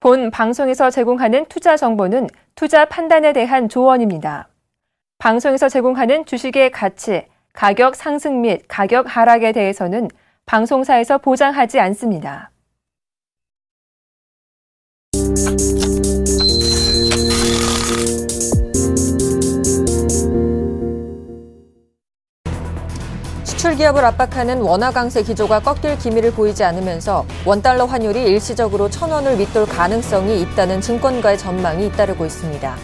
본 방송에서 제공하는 투자 정보는 투자 판단에 대한 조언입니다. 방송에서 제공하는 주식의 가치, 가격 상승 및 가격 하락에 대해서는 방송사에서 보장하지 않습니다. 수출 기업을 압박하는 원화 강세 기조가 꺾일 기미를 보이지 않으면서 원달러 환율이 일시적으로 1,000원을 밑돌 가능성이 있다는 증권가의 전망이 잇따르고 있습니다.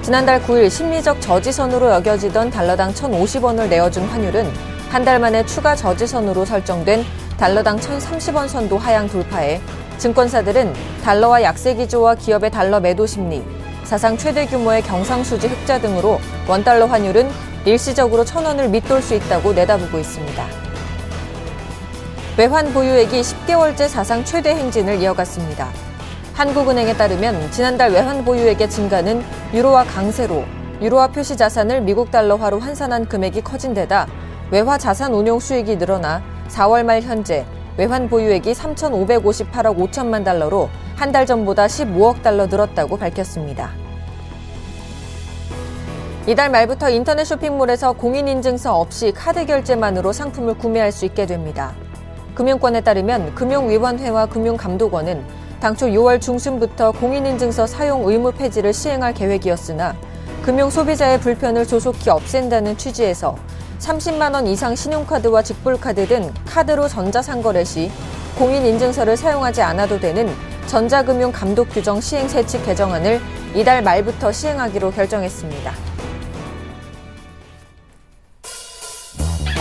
지난달 9일 심리적 저지선으로 여겨지던 달러당 1,050원을 내어준 환율은 한 달 만에 추가 저지선으로 설정된 달러당 1,030원 선도 하향 돌파해 증권사들은 달러와 약세 기조와 기업의 달러 매도 심리, 사상 최대 규모의 경상수지 흑자 등으로 원달러 환율은 일시적으로 1,000원을 밑돌 수 있다고 내다보고 있습니다. 외환 보유액이 10개월째 사상 최대 행진을 이어갔습니다. 한국은행에 따르면 지난달 외환 보유액의 증가는 유로화 강세로 유로화 표시 자산을 미국 달러화로 환산한 금액이 커진 데다 외화 자산 운용 수익이 늘어나 4월 말 현재 외환 보유액이 3,558억 5천만 달러로 한 달 전보다 15억 달러 늘었다고 밝혔습니다. 이달 말부터 인터넷 쇼핑몰에서 공인인증서 없이 카드 결제만으로 상품을 구매할 수 있게 됩니다. 금융권에 따르면 금융위원회와 금융감독원은 당초 6월 중순부터 공인인증서 사용 의무 폐지를 시행할 계획이었으나 금융소비자의 불편을 조속히 없앤다는 취지에서 30만 원 이상 신용카드와 직불카드 등 카드로 전자상거래 시 공인인증서를 사용하지 않아도 되는 전자금융감독규정 시행세칙 개정안을 이달 말부터 시행하기로 결정했습니다.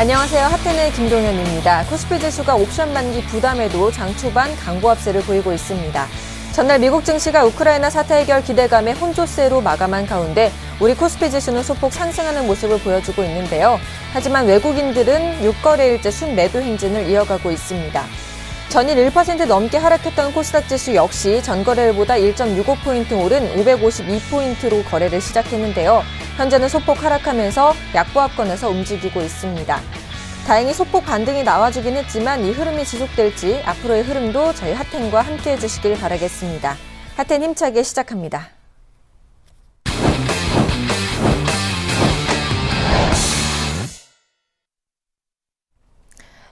안녕하세요. 하텐의 김동현입니다. 코스피 지수가 옵션 만기 부담에도 장 초반 강보 합세를 보이고 있습니다. 전날 미국 증시가 우크라이나 사태 해결 기대감에 혼조세로 마감한 가운데 우리 코스피 지수는 소폭 상승하는 모습을 보여주고 있는데요. 하지만 외국인들은 6거래일째 순매도 행진을 이어가고 있습니다. 전일 1% 넘게 하락했던 코스닥 지수 역시 전거래일보다 1.65포인트 오른 552포인트로 거래를 시작했는데요. 현재는 소폭 하락하면서 약보합권에서 움직이고 있습니다. 다행히 소폭 반등이 나와주긴 했지만 이 흐름이 지속될지 앞으로의 흐름도 저희 하텐과 함께해 주시길 바라겠습니다. 하텐 힘차게 시작합니다.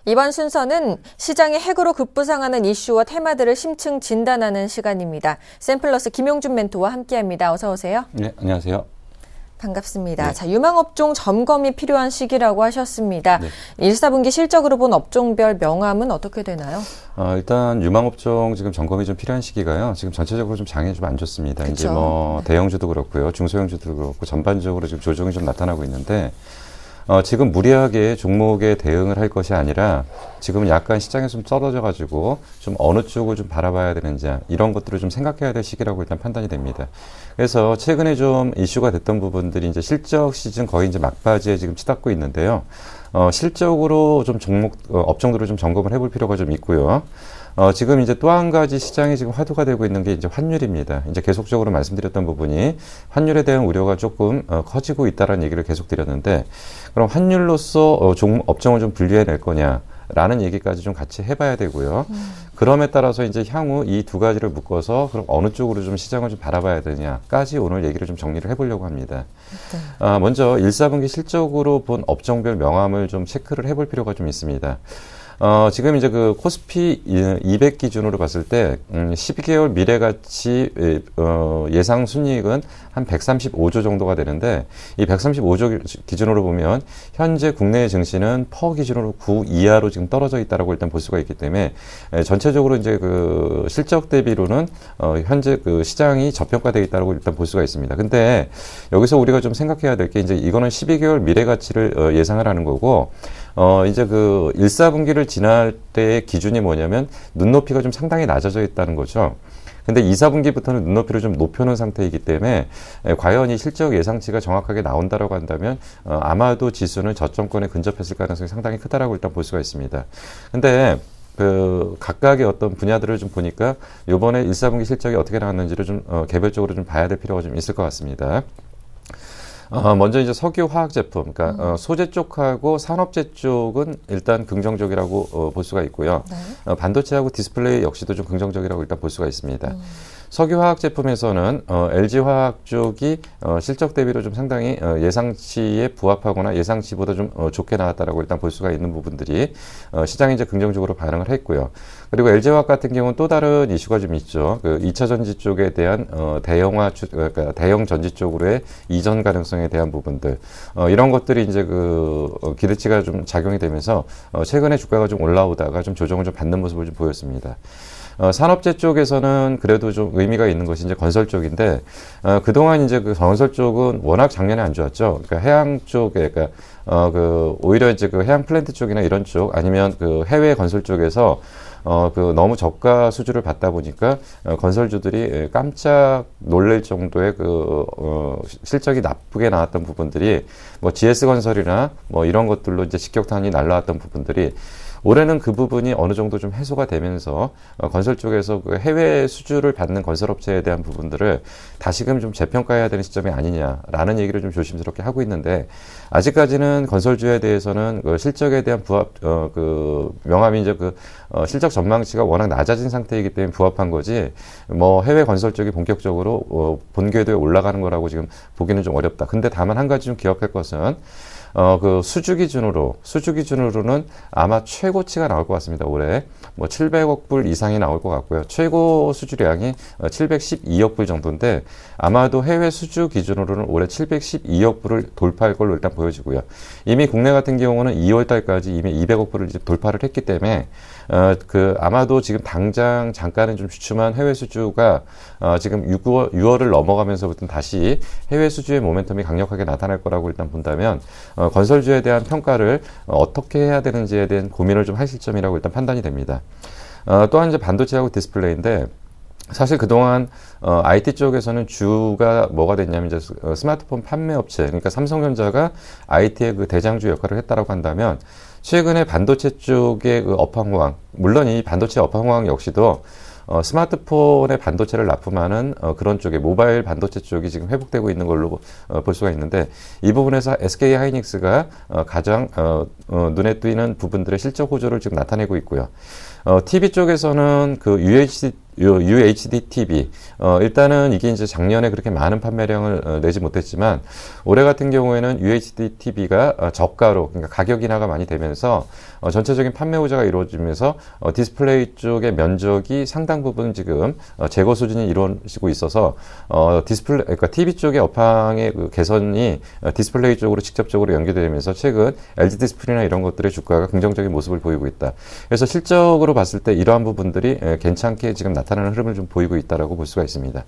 이번 순서는 시장이 핵으로 급부상하는 이슈와 테마들을 심층 진단하는 시간입니다. 샘플러스 김용준 멘토와 함께합니다. 어서 오세요. 네, 안녕하세요. 반갑습니다. 네. 자, 유망업종 점검이 필요한 시기라고 하셨습니다. 네. 1, 4분기 실적으로 본 업종별 명암은 어떻게 되나요? 일단 유망업종 지금 점검이 좀 필요한 시기가요. 지금 전체적으로 좀 장이 좀 안 좋습니다. 그쵸? 이제 뭐 대형주도 그렇고요, 중소형주도 그렇고 전반적으로 지금 조정이 좀 나타나고 있는데. 지금 무리하게 종목에 대응을 할 것이 아니라 지금은 약간 시장에 좀 떨어져가지고 좀 어느 쪽을 좀 바라봐야 되는지 이런 것들을 좀 생각해야 될 시기라고 일단 판단이 됩니다. 그래서 최근에 좀 이슈가 됐던 부분들이 이제 실적 시즌 거의 이제 막바지에 지금 치닫고 있는데요. 실적으로 좀 업종들을 좀 점검을 해볼 필요가 좀 있고요. 지금 이제 또 한 가지 시장이 지금 화두가 되고 있는 게 이제 환율입니다. 이제 계속적으로 말씀드렸던 부분이 환율에 대한 우려가 조금 커지고 있다라는 얘기를 계속 드렸는데, 그럼 환율로서 업종을 좀 분리해낼 거냐라는 얘기까지 좀 같이 해봐야 되고요. 그럼에 따라서 이제 향후 이 두 가지를 묶어서 그럼 어느 쪽으로 좀 시장을 좀 바라봐야 되냐까지 오늘 얘기를 좀 정리를 해보려고 합니다. 네. 먼저 1, 4분기 실적으로 본 업종별 명암을 좀 체크를 해볼 필요가 좀 있습니다. 지금 이제 그 코스피 200 기준으로 봤을 때, 12개월 미래가치, 예상 순이익은 한 135조 정도가 되는데, 이 135조 기준으로 보면, 현재 국내 증시는 퍼 기준으로 9 이하로 지금 떨어져 있다라고 일단 볼 수가 있기 때문에, 전체적으로 이제 그 실적 대비로는, 현재 그 시장이 저평가되어 있다라고 일단 볼 수가 있습니다. 근데, 여기서 우리가 좀 생각해야 될 게, 이제 이거는 12개월 미래가치를 예상을 하는 거고, 이제 그 1, 4분기를 지날 때의 기준이 뭐냐면 눈높이가 좀 상당히 낮아져 있다는 거죠. 근데 2, 4분기부터는 눈높이를 좀 높여놓은 상태이기 때문에 과연 이 실적 예상치가 정확하게 나온다라고 한다면 아마도 지수는 저점권에 근접했을 가능성이 상당히 크다라고 일단 볼 수가 있습니다. 근데 그 각각의 어떤 분야들을 좀 보니까 요번에 1, 4분기 실적이 어떻게 나왔는지를 좀 개별적으로 좀 봐야 될 필요가 좀 있을 것 같습니다. 먼저 이제 석유 화학 제품, 그러니까 소재 쪽하고 산업재 쪽은 일단 긍정적이라고 볼 수가 있고요. 네. 반도체하고 디스플레이 역시도 좀 긍정적이라고 일단 볼 수가 있습니다. 석유 화학 제품에서는 LG 화학 쪽이 실적 대비로 좀 상당히 예상치에 부합하거나 예상치보다 좀 좋게 나왔다라고 일단 볼 수가 있는 부분들이 시장이 이제 긍정적으로 반응을 했고요. 그리고 LG 화학 같은 경우는 또 다른 이슈가 좀 있죠. 그 2차 전지 쪽에 대한 그러니까 대형 전지 쪽으로의 이전 가능성에 대한 부분들 이런 것들이 이제 기대치가 좀 작용이 되면서 최근에 주가가 좀 올라오다가 좀 조정을 좀 받는 모습을 좀 보였습니다. 산업재 쪽에서는 그래도 좀 의미가 있는 것이 이제 건설 쪽인데, 그동안 이제 그 건설 쪽은 워낙 작년에 안 좋았죠. 그러니까 해양 쪽에, 그러니까, 오히려 이제 그 해양 플랜트 쪽이나 이런 쪽, 아니면 그 해외 건설 쪽에서 너무 저가 수주를 받다 보니까, 건설주들이 깜짝 놀랄 정도의 실적이 나쁘게 나왔던 부분들이, 뭐, GS건설이나 뭐 이런 것들로 이제 직격탄이 날라왔던 부분들이, 올해는 그 부분이 어느 정도 좀 해소가 되면서 건설 쪽에서 그 해외 수주를 받는 건설업체에 대한 부분들을 다시금 좀 재평가해야 되는 시점이 아니냐라는 얘기를 좀 조심스럽게 하고 있는데, 아직까지는 건설주에 대해서는 그 실적에 대한 명함이 이제 실적 전망치가 워낙 낮아진 상태이기 때문에 부합한 거지, 뭐 해외 건설 쪽이 본격적으로 본 궤도에 올라가는 거라고 지금 보기는 좀 어렵다. 근데 다만 한 가지 좀 기억할 것은 수주 기준으로는 아마 최고치가 나올 것 같습니다. 올해 뭐 700억 불 이상이 나올 것 같고요. 최고 수주량이 712억 불 정도인데, 아마도 해외 수주 기준으로는 올해 712억 불을 돌파할 걸로 일단 보여지고요. 이미 국내 같은 경우는 2월 달까지 이미 200억 불을 이제 돌파를 했기 때문에 아마도 지금 당장 잠깐은 좀 주춤한 해외 수주가 지금 6월을 넘어가면서부터 다시 해외 수주의 모멘텀이 강력하게 나타날 거라고 일단 본다면, 건설주에 대한 평가를 어떻게 해야 되는지에 대한 고민을 좀 할 시점이라고 일단 판단이 됩니다. 또한 이제 반도체하고 디스플레이인데, 사실 그동안 IT 쪽에서는 주가 뭐가 됐냐면 이제 스마트폰 판매 업체, 그러니까 삼성전자가 IT의 그 대장주 역할을 했다라고 한다면, 최근에 반도체 쪽의 그 업황, 물론 이 반도체 업황 역시도 스마트폰에 반도체를 납품하는 그런 쪽에 모바일 반도체 쪽이 지금 회복되고 있는 걸로 볼 수가 있는데, 이 부분에서 SK 하이닉스가 가장 눈에 띄는 부분들의 실적 호조를 지금 나타내고 있고요. TV 쪽에서는 그 UHD TV. 일단은 이게 이제 작년에 그렇게 많은 판매량을 내지 못했지만, 올해 같은 경우에는 UHD TV가 저가로, 그러니까 가격 인하가 많이 되면서 전체적인 판매 호조가 이루어지면서 디스플레이 쪽의 면적이 상당 부분 지금 제거 수준이 이루어지고 있어서 그러니까 TV 쪽의 업황의 그 개선이 디스플레이 쪽으로 직접적으로 연계되면서 최근 LG 디스플레이나 이런 것들의 주가가 긍정적인 모습을 보이고 있다. 그래서 실적으로 봤을 때 이러한 부분들이 괜찮게 지금 나타나는 흐름을 좀 보이고 있다라고 볼 수가 있습니다.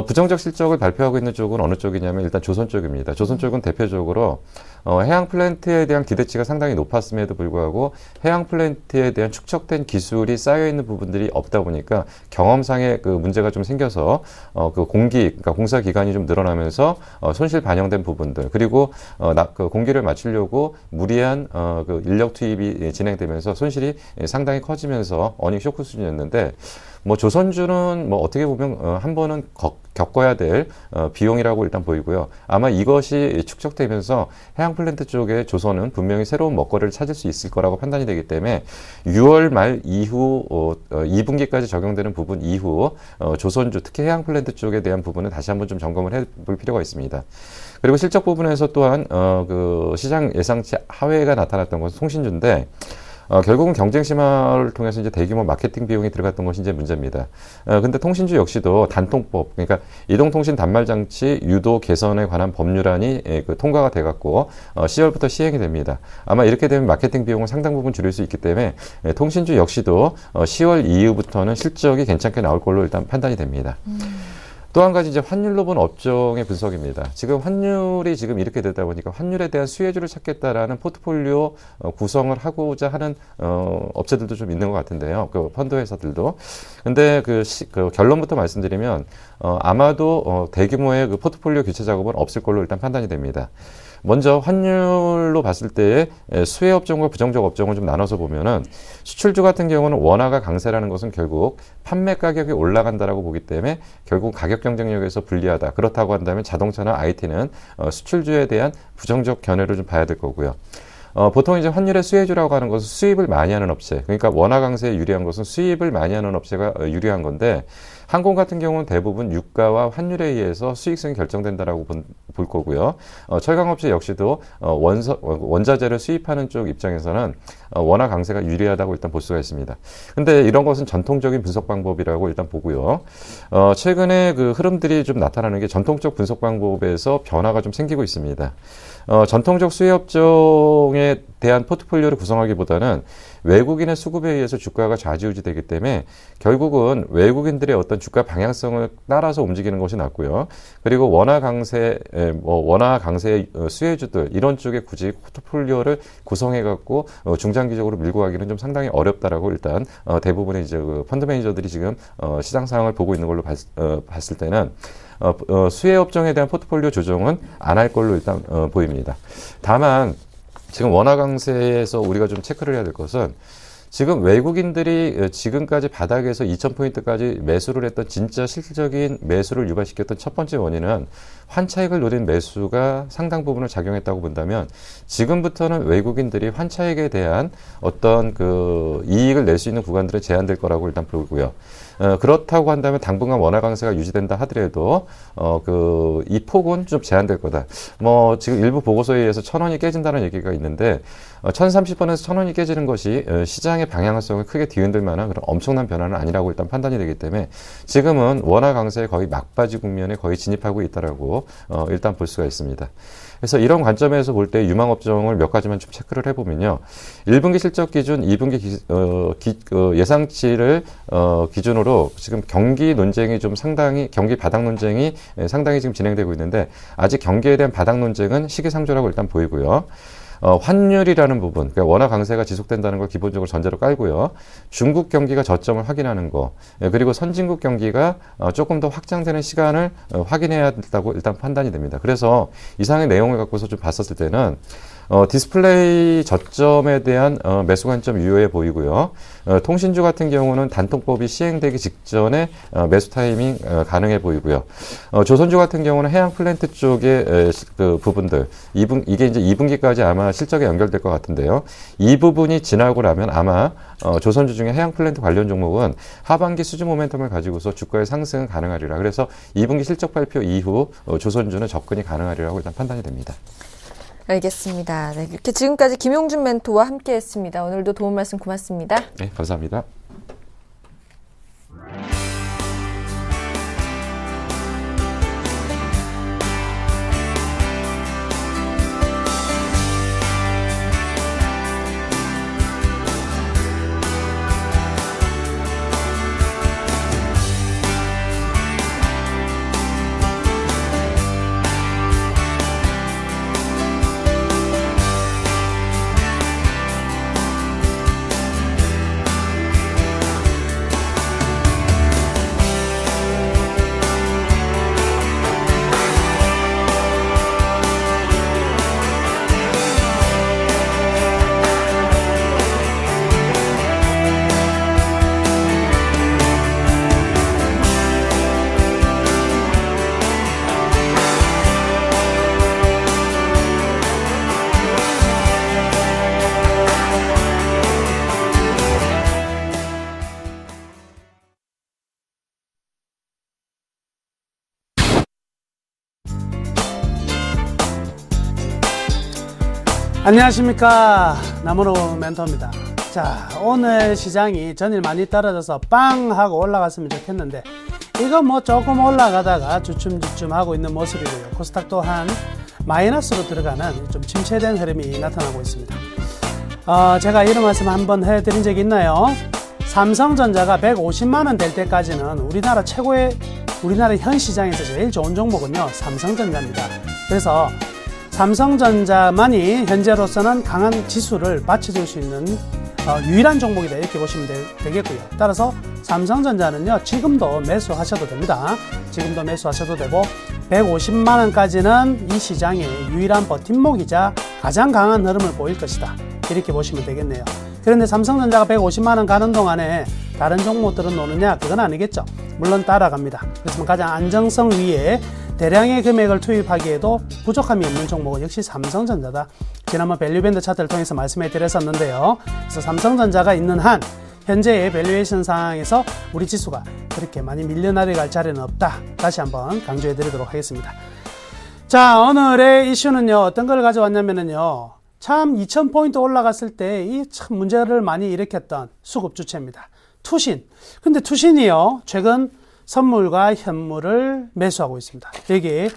부정적 실적을 발표하고 있는 쪽은 어느 쪽이냐면 일단 조선 쪽입니다. 조선 쪽은 대표적으로 해양 플랜트에 대한 기대치가 상당히 높았음에도 불구하고 해양 플랜트에 대한 축적된 기술이 쌓여 있는 부분들이 없다 보니까 경험상의 그 문제가 좀 생겨서 그러니까 공사 기간이 좀 늘어나면서 손실 반영된 부분들, 그리고 그 공기를 맞추려고 무리한 그 인력 투입이 진행되면서 손실이 상당히 커지면서 어닝 쇼크 수준이었는데, 뭐 조선주는 뭐 어떻게 보면 한 번은 겪어야 될 비용이라고 일단 보이고요. 아마 이것이 축적되면서 해양 플랜트 쪽에 조선은 분명히 새로운 먹거리를 찾을 수 있을 거라고 판단이 되기 때문에 6월 말 이후 2분기까지 적용되는 부분 이후 조선주, 특히 해양 플랜트 쪽에 대한 부분은 다시 한번 좀 점검을 해볼 필요가 있습니다. 그리고 실적 부분에서 또한 그 시장 예상치 하회가 나타났던 것은 통신주인데, 결국은 경쟁 심화를 통해서 이제 대규모 마케팅 비용이 들어갔던 것이 이제 문제입니다. 근데 통신주 역시도 단통법, 그러니까 이동통신 단말장치 유도 개선에 관한 법률안이 통과가 돼갖고 10월부터 시행이 됩니다. 아마 이렇게 되면 마케팅 비용을 상당 부분 줄일 수 있기 때문에 통신주 역시도 10월 이후부터는 실적이 괜찮게 나올 걸로 일단 판단이 됩니다. 또 한 가지 이제 환율로 본 업종의 분석입니다. 지금 환율이 지금 이렇게 되다 보니까 환율에 대한 수혜주를 찾겠다라는 포트폴리오 구성을 하고자 하는 업체들도 좀 있는 것 같은데요. 그 펀드 회사들도. 근데 그 결론부터 말씀드리면 아마도 대규모의 그 포트폴리오 교체 작업은 없을 걸로 일단 판단이 됩니다. 먼저 환율로 봤을 때 수혜 업종과 부정적 업종을 좀 나눠서 보면은 수출주 같은 경우는 원화가 강세라는 것은 결국 판매 가격이 올라간다라고 보기 때문에 결국 가격 경쟁력에서 불리하다. 그렇다고 한다면 자동차나 IT는 수출주에 대한 부정적 견해를 좀 봐야 될 거고요. 보통 이제 환율의 수혜주라고 하는 것은 수입을 많이 하는 업체, 그러니까 원화 강세에 유리한 것은 수입을 많이 하는 업체가 유리한 건데, 항공 같은 경우는 대부분 유가와 환율에 의해서 수익성이 결정된다라고 볼 거고요. 철강업체 역시도 원자재를 수입하는 쪽 입장에서는 원화 강세가 유리하다고 일단 볼 수가 있습니다. 근데 이런 것은 전통적인 분석 방법이라고 일단 보고요. 최근에 그 흐름들이 좀 나타나는 게 전통적 분석 방법에서 변화가 좀 생기고 있습니다. 전통적 수혜업종에 대한 포트폴리오를 구성하기보다는 외국인의 수급에 의해서 주가가 좌지우지되기 때문에 결국은 외국인들의 어떤 주가 방향성을 따라서 움직이는 것이 낫고요. 그리고 원화 강세의 수혜주들 이런 쪽에 굳이 포트폴리오를 구성해 갖고 중장기적으로 밀고 가기는 좀 상당히 어렵다라고 일단 대부분의 이제 그 펀드 매니저들이 지금 시장 상황을 보고 있는 걸로 봤을 때는 수혜 업종에 대한 포트폴리오 조정은 안 할 걸로 일단 보입니다. 다만 지금 원화 강세에서 우리가 좀 체크를 해야 될 것은 지금 외국인들이 지금까지 바닥에서 2,000포인트까지 매수를 했던 진짜 실질적인 매수를 유발시켰던 첫 번째 원인은 환차익을 노린 매수가 상당 부분을 작용했다고 본다면 지금부터는 외국인들이 환차익에 대한 어떤 그 이익을 낼 수 있는 구간들은 제한될 거라고 일단 보고요. 그렇다고 한다면 당분간 원화 강세가 유지된다 하더라도 이 폭은 좀 제한될 거다. 지금 일부 보고서에 의해서 1,000원이 깨진다는 얘기가 있는데 1,030원에서 1,000원이 깨지는 것이 시장의 방향성을 크게 뒤흔들 만한 그런 엄청난 변화는 아니라고 일단 판단이 되기 때문에 지금은 원화 강세에 거의 막바지 국면에 거의 진입하고 있다라고 일단 볼 수가 있습니다. 그래서 이런 관점에서 볼 때 유망업종을 몇 가지만 좀 체크를 해보면요. 1분기 실적 기준, 2분기 예상치를 기준으로 지금 경기 논쟁이 좀 상당히, 경기 바닥 논쟁이 상당히 지금 진행되고 있는데 아직 경기에 대한 바닥 논쟁은 시기상조라고 일단 보이고요. 환율이라는 부분, 그러니까 원화 강세가 지속된다는 걸 기본적으로 전제로 깔고요. 중국 경기가 저점을 확인하는 거, 그리고 선진국 경기가 조금 더 확장되는 시간을 확인해야 된다고 일단 판단이 됩니다. 그래서 이상의 내용을 갖고서 좀 봤었을 때는 디스플레이 저점에 대한 매수 관점 유효해 보이고요. 통신주 같은 경우는 단통법이 시행되기 직전에 매수 타이밍 가능해 보이고요. 조선주 같은 경우는 해양 플랜트 쪽의 그 부분들, 이게 이제 2분기까지 아마 실적에 연결될 것 같은데요. 이 부분이 지나고 나면 아마 조선주 중에 해양 플랜트 관련 종목은 하반기 수준 모멘텀을 가지고서 주가의 상승은 가능하리라. 그래서 2분기 실적 발표 이후 조선주는 접근이 가능하리라고 일단 판단이 됩니다. 알겠습니다. 네, 이렇게 지금까지 김용준 멘토와 함께했습니다. 오늘도 도움 말씀 고맙습니다. 네, 감사합니다. 안녕하십니까, 남원호 멘토입니다. 자, 오늘 시장이 전일 많이 떨어져서 빵 하고 올라갔으면 좋겠는데 이거 조금 올라가다가 주춤주춤 하고 있는 모습이고요. 코스닥 또한 마이너스로 들어가는 좀 침체된 흐름이 나타나고 있습니다. 제가 이런 말씀 한번 해드린 적이 있나요? 삼성전자가 150만원 될 때까지는 우리나라 현 시장에서 제일 좋은 종목은요, 삼성전자입니다. 그래서 삼성전자만이 현재로서는 강한 지수를 받쳐줄 수 있는 유일한 종목이다, 이렇게 보시면 되겠고요. 따라서 삼성전자는요, 지금도 매수하셔도 됩니다. 지금도 매수하셔도 되고 150만 원까지는 이 시장의 유일한 버팀목이자 가장 강한 흐름을 보일 것이다. 이렇게 보시면 되겠네요. 그런데 삼성전자가 150만 원 가는 동안에 다른 종목들은 노느냐? 그건 아니겠죠. 물론 따라갑니다. 그렇지만 가장 안정성 위에 대량의 금액을 투입하기에도 부족함이 있는 종목은 역시 삼성전자다. 지난번 밸류밴드 차트를 통해서 말씀해 드렸었는데요. 그래서 삼성전자가 있는 한 현재의 밸류에이션 상황에서 우리 지수가 그렇게 많이 밀려나갈 자리는 없다. 다시 한번 강조해 드리도록 하겠습니다. 자, 오늘의 이슈는요, 어떤 걸 가져왔냐면요, 참 2000포인트 올라갔을 때 이 참 문제를 많이 일으켰던 수급 주체입니다. 투신. 근데 투신이요, 최근 선물과 현물을 매수하고 있습니다. 여기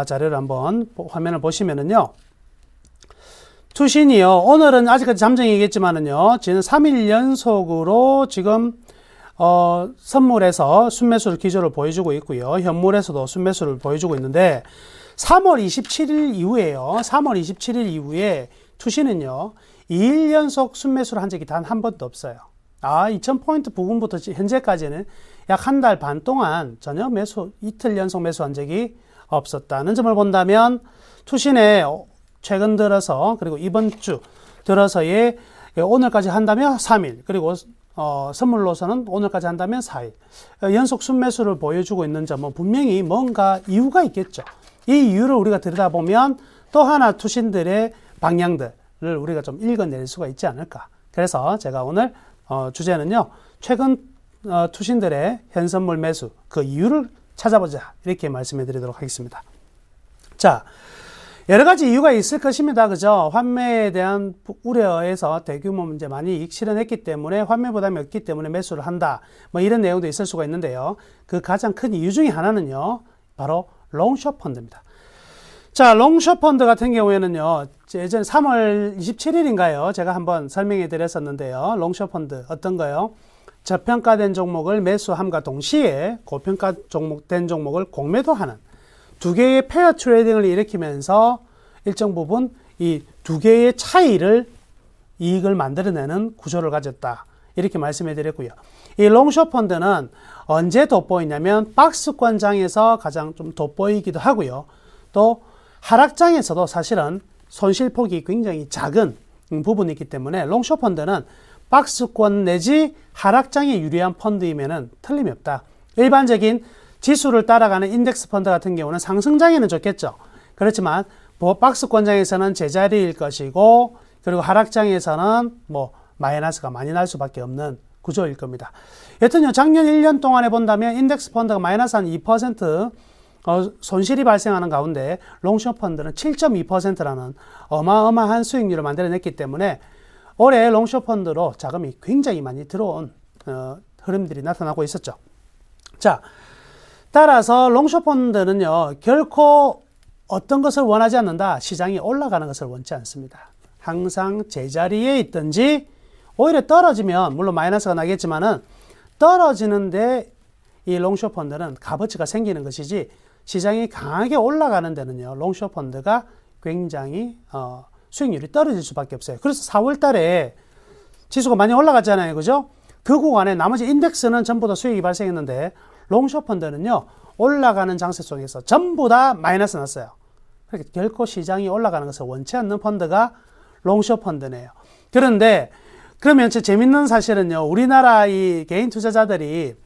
자료를 한번 화면을 보시면은요, 투신이요, 오늘은 아직까지 잠정이겠지만은요, 지금 3일 연속으로 지금 선물에서 순매수를 기조를 보여주고 있고요, 현물에서도 순매수를 보여주고 있는데 3월 27일 이후에요, 3월 27일 이후에 투신은요 2일 연속 순매수를 한 적이 단 한 번도 없어요. 2000포인트 부근부터 현재까지는 약 한 달 반 동안 전혀 이틀 연속 매수한 적이 없었다는 점을 본다면, 투신의 최근 들어서, 그리고 이번 주 들어서의 오늘까지 한다면 3일, 그리고 선물로서는 오늘까지 한다면 4일 연속 순매수를 보여주고 있는 점은 분명히 뭔가 이유가 있겠죠. 이 이유를 우리가 들여다보면 또 하나 투신들의 방향들을 우리가 좀 읽어낼 수가 있지 않을까. 그래서 제가 오늘 주제는요, 최근 투신들의 현선물 매수 그 이유를 찾아보자, 이렇게 말씀해 드리도록 하겠습니다. 자, 여러 가지 이유가 있을 것입니다. 그죠? 환매에 대한 우려에서 대규모 문제 많이 실현했기 때문에, 환매 부담이 없기 때문에 매수를 한다, 뭐 이런 내용도 있을 수가 있는데요. 그 가장 큰 이유 중에 하나는요, 바로 롱숏 펀드입니다. 자, 롱숏 펀드 같은 경우에는요, 예전 3월 27일인가요? 제가 한번 설명해 드렸었는데요. 롱숏 펀드 어떤 거요? 저평가된 종목을 매수함과 동시에 고평가 된 종목을 공매도하는 두 개의 페어 트레이딩을 일으키면서 일정 부분 이 두 개의 차이를 이익을 만들어내는 구조를 가졌다, 이렇게 말씀해 드렸고요. 이 롱숏 펀드는 언제 돋보이냐면 박스권장에서 가장 좀 돋보이기도 하고요. 또 하락장에서도 사실은 손실폭이 굉장히 작은 부분이 있기 때문에 롱숏 펀드는 박스권 내지 하락장에 유리한 펀드이면은 틀림이 없다. 일반적인 지수를 따라가는 인덱스 펀드 같은 경우는 상승장에는 좋겠죠. 그렇지만 박스권장에서는 제자리일 것이고, 그리고 하락장에서는 뭐 마이너스가 많이 날 수밖에 없는 구조일 겁니다. 여튼요, 작년 1년 동안에 본다면 인덱스 펀드가 마이너스 한 2% 손실이 발생하는 가운데 롱숏 펀드는 7.2%라는 어마어마한 수익률을 만들어냈기 때문에 올해 롱숏 펀드로 자금이 굉장히 많이 들어온 흐름들이 나타나고 있었죠. 자, 따라서 롱숏 펀드는요, 결코 어떤 것을 원하지 않는다, 시장이 올라가는 것을 원치 않습니다. 항상 제자리에 있든지, 오히려 떨어지면 물론 마이너스가 나겠지만은 떨어지는데 이 롱숏 펀드는 값어치가 생기는 것이지, 시장이 강하게 올라가는 데는요, 롱숏 펀드가 굉장히 수익률이 떨어질 수밖에 없어요. 그래서 4월 달에 지수가 많이 올라갔잖아요. 그죠? 그 구간에 나머지 인덱스는 전부 다 수익이 발생했는데 롱숏 펀드는요, 올라가는 장세 속에서 전부 다 마이너스 났어요. 그러니까 결코 시장이 올라가는 것을 원치 않는 펀드가 롱숏 펀드네요. 그런데 그러면 재밌는 사실은요, 우리나라 이 개인 투자자들이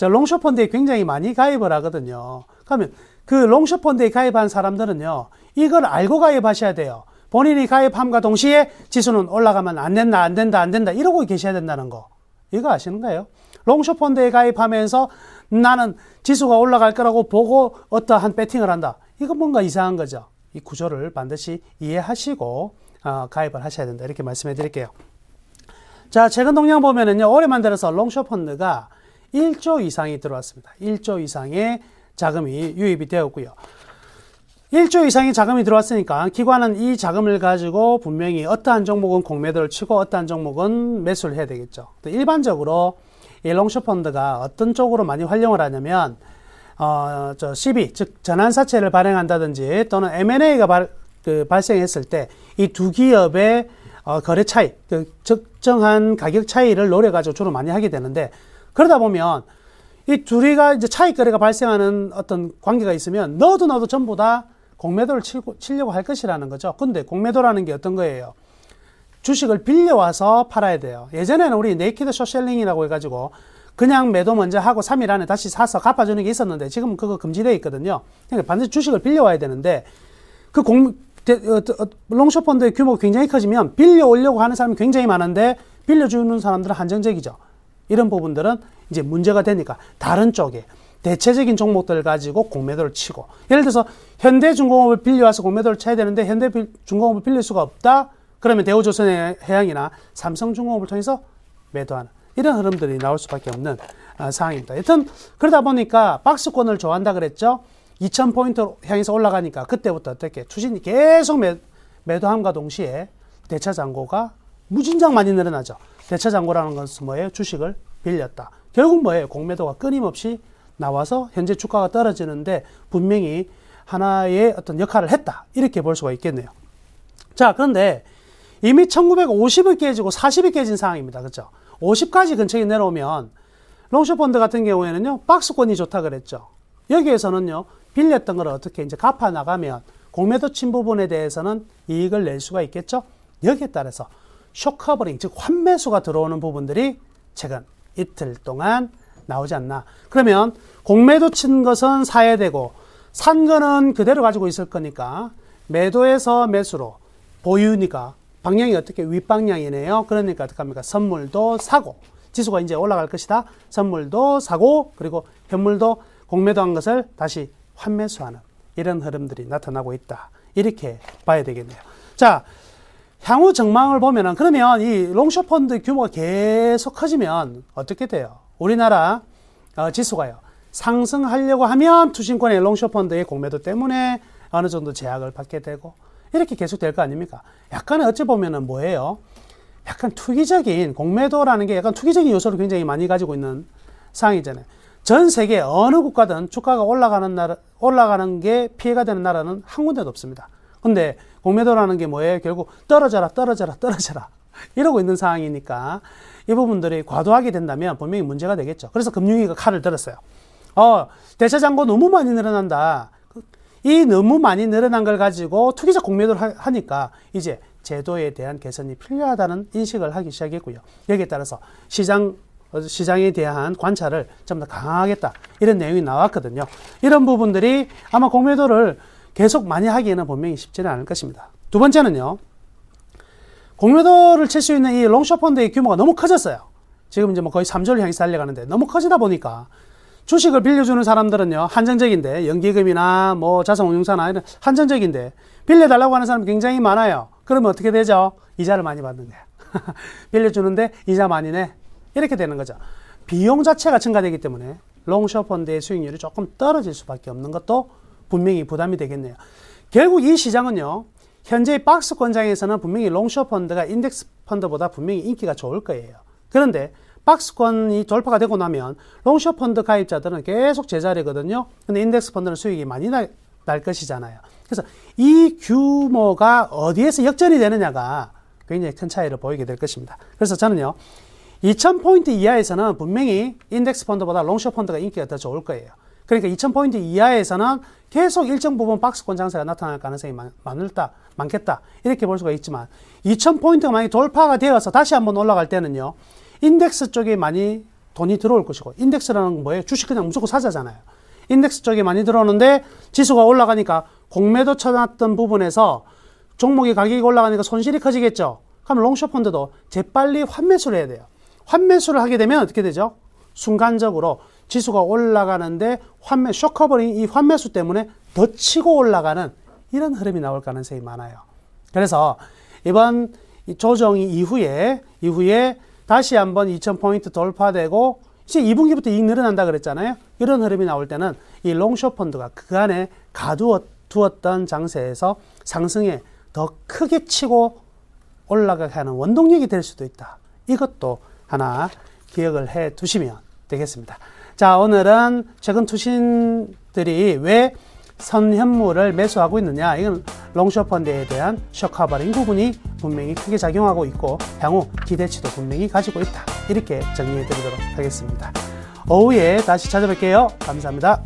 롱숏 펀드에 굉장히 많이 가입을 하거든요. 그러면 그 롱숏 펀드에 가입한 사람들은요, 이걸 알고 가입하셔야 돼요. 본인이 가입함과 동시에 지수는 올라가면 안 된다 이러고 계셔야 된다는 거, 이거 아시는가요? 롱숏 펀드에 가입하면서 나는 지수가 올라갈 거라고 보고 어떠한 배팅을 한다, 이거 뭔가 이상한 거죠. 이 구조를 반드시 이해하시고 가입을 하셔야 된다, 이렇게 말씀해 드릴게요. 자, 최근 동향 보면은요, 올해만 들어서 롱숏 펀드가 1조 이상이 들어왔습니다. 1조 이상의 자금이 유입이 되었고요. 1조 이상의 자금이 들어왔으니까 기관은 이 자금을 가지고 분명히 어떠한 종목은 공매도를 치고 어떠한 종목은 매수를 해야 되겠죠. 또 일반적으로 이 롱숏 펀드가 어떤 쪽으로 많이 활용을 하냐면 CB, 즉 전환사채를 발행한다든지 또는 M&A가 발생했을 때 이 두 기업의 거래 차이, 적정한 가격 차이를 노려가지고 주로 많이 하게 되는데, 그러다 보면 이 둘이가 이제 차익거래가 발생하는 어떤 관계가 있으면 너도 전부 다 공매도를 치려고 할 것이라는 거죠. 근데 공매도라는 게 어떤 거예요? 주식을 빌려와서 팔아야 돼요. 예전에는 우리 네이키드 숏셀링이라고 해가지고 그냥 매도 먼저 하고 3일 안에 다시 사서 갚아주는 게 있었는데 지금 그거 금지되어 있거든요. 그러니까 반드시 주식을 빌려와야 되는데 그 롱숏펀드의 규모가 굉장히 커지면 빌려오려고 하는 사람이 굉장히 많은데 빌려주는 사람들은 한정적이죠. 이런 부분들은 이제 문제가 되니까 다른 쪽에 대체적인 종목들 가지고 공매도를 치고, 예를 들어서 현대중공업을 빌려와서 공매도를 쳐야 되는데 현대중공업을 빌릴 수가 없다? 그러면 대우조선해양이나 삼성중공업을 통해서 매도하는 이런 흐름들이 나올 수밖에 없는 상황입니다. 여튼 그러다 보니까 박스권을 좋아한다 그랬죠. 2000포인트 향해서 올라가니까 그때부터 어떻게 추신이 계속 매도함과 동시에 대차잔고가 무진장 많이 늘어나죠. 대차잔고라는 것은 뭐예요? 주식을 빌렸다. 결국 뭐예요? 공매도가 끊임없이 나와서 현재 주가가 떨어지는데 분명히 하나의 어떤 역할을 했다. 이렇게 볼 수가 있겠네요. 자, 그런데 이미 1950을 깨지고 40이 깨진 상황입니다. 그렇죠? 50까지 근처에 내려오면 롱숏펀드 같은 경우에는요, 박스권이 좋다 그랬죠. 여기에서는요, 빌렸던 걸 어떻게 이제 갚아 나가면 공매도 친 부분에 대해서는 이익을 낼 수가 있겠죠. 여기에 따라서 숏커버링, 즉 환매수가 들어오는 부분들이 최근 이틀 동안 나오지 않나. 그러면 공매도 친 것은 사야 되고 산 거는 그대로 가지고 있을 거니까 매도에서 매수로 보유니까 방향이 어떻게 윗방향이네요. 그러니까 어떻게 합니까? 선물도 사고, 지수가 이제 올라갈 것이다. 선물도 사고, 그리고 현물도 공매도한 것을 다시 환매수하는 이런 흐름들이 나타나고 있다. 이렇게 봐야 되겠네요. 자, 향후 전망을 보면은, 그러면 이 롱숏펀드 규모가 계속 커지면 어떻게 돼요? 우리나라 지수가요, 상승하려고 하면 투신권의 롱숏펀드의 공매도 때문에 어느 정도 제약을 받게 되고 이렇게 계속 될 거 아닙니까? 약간 어찌 보면은 뭐예요? 약간 투기적인, 공매도라는 게 약간 투기적인 요소를 굉장히 많이 가지고 있는 상황이잖아요. 전 세계 어느 국가든 주가가 올라가는 게 피해가 되는 나라는 한 군데도 없습니다. 근데 공매도라는 게 뭐예요? 결국 떨어져라 이러고 있는 상황이니까 이 부분들이 과도하게 된다면 분명히 문제가 되겠죠. 그래서 금융위가 칼을 들었어요. 대차잔고 너무 많이 늘어난다. 이 너무 많이 늘어난 걸 가지고 투기적 공매도를 하니까 이제 제도에 대한 개선이 필요하다는 인식을 하기 시작했고요. 여기에 따라서 시장에 대한 관찰을 좀 더 강화하겠다. 이런 내용이 나왔거든요. 이런 부분들이 아마 공매도를 계속 많이 하기에는 분명히 쉽지는 않을 것입니다. 두 번째는요, 공매도를 칠 수 있는 이 롱숏펀드의 규모가 너무 커졌어요. 지금 이제 뭐 거의 3조를 향해서 달려가는데 너무 커지다 보니까 주식을 빌려주는 사람들은요, 한정적인데, 연기금이나 뭐 자산운용사나 이런 한정적인데, 빌려달라고 하는 사람이 굉장히 많아요. 그러면 어떻게 되죠? 이자를 많이 받는 거야. 빌려주는데 이자 많이 내. 이렇게 되는 거죠. 비용 자체가 증가되기 때문에 롱숏펀드의 수익률이 조금 떨어질 수밖에 없는 것도 분명히 부담이 되겠네요. 결국 이 시장은요, 현재 박스권장에서는 분명히 롱숏펀드가 인덱스 펀드보다 분명히 인기가 좋을 거예요. 그런데 박스권이 돌파가 되고 나면 롱숏펀드 가입자들은 계속 제자리거든요. 근데 인덱스 펀드는 수익이 많이 날 것이잖아요. 그래서 이 규모가 어디에서 역전이 되느냐가 굉장히 큰 차이를 보이게 될 것입니다. 그래서 저는요, 2000포인트 이하에서는 분명히 인덱스 펀드보다 롱숏펀드가 인기가 더 좋을 거예요. 그러니까 2000포인트 이하에서는 계속 일정 부분 박스권 장세가 나타날 가능성이 많겠다. 이렇게 볼 수가 있지만 2000포인트가 만약에 돌파가 되어서 다시 한번 올라갈 때는요, 인덱스 쪽에 많이 돈이 들어올 것이고, 인덱스라는 건 뭐예요? 주식 그냥 무조건 사자잖아요. 인덱스 쪽에 많이 들어오는데 지수가 올라가니까 공매도 쳐놨던 부분에서 종목의 가격이 올라가니까 손실이 커지겠죠. 그럼 롱숏펀드도 재빨리 환매수를 해야 돼요. 환매수를 하게 되면 어떻게 되죠? 순간적으로 지수가 올라가는데 숏커버링, 이 환매수 때문에 더 치고 올라가는 이런 흐름이 나올 가능성이 많아요. 그래서 이번 조정 이후에 다시 한번 2000포인트 돌파되고 이제 2분기부터 이익 늘어난다 그랬잖아요. 이런 흐름이 나올 때는 이 롱숏펀드가 그간에 가두었던 장세에서 상승에 더 크게 치고 올라가게 하는 원동력이 될 수도 있다. 이것도 하나 기억을 해 두시면 되겠습니다. 자, 오늘은 최근 투신들이 왜 선현물을 매수하고 있느냐, 이건 롱숏펀드에 대한 숏커버링 부분이 분명히 크게 작용하고 있고 향후 기대치도 분명히 가지고 있다. 이렇게 정리해 드리도록 하겠습니다. 오후에 다시 찾아뵐게요. 감사합니다.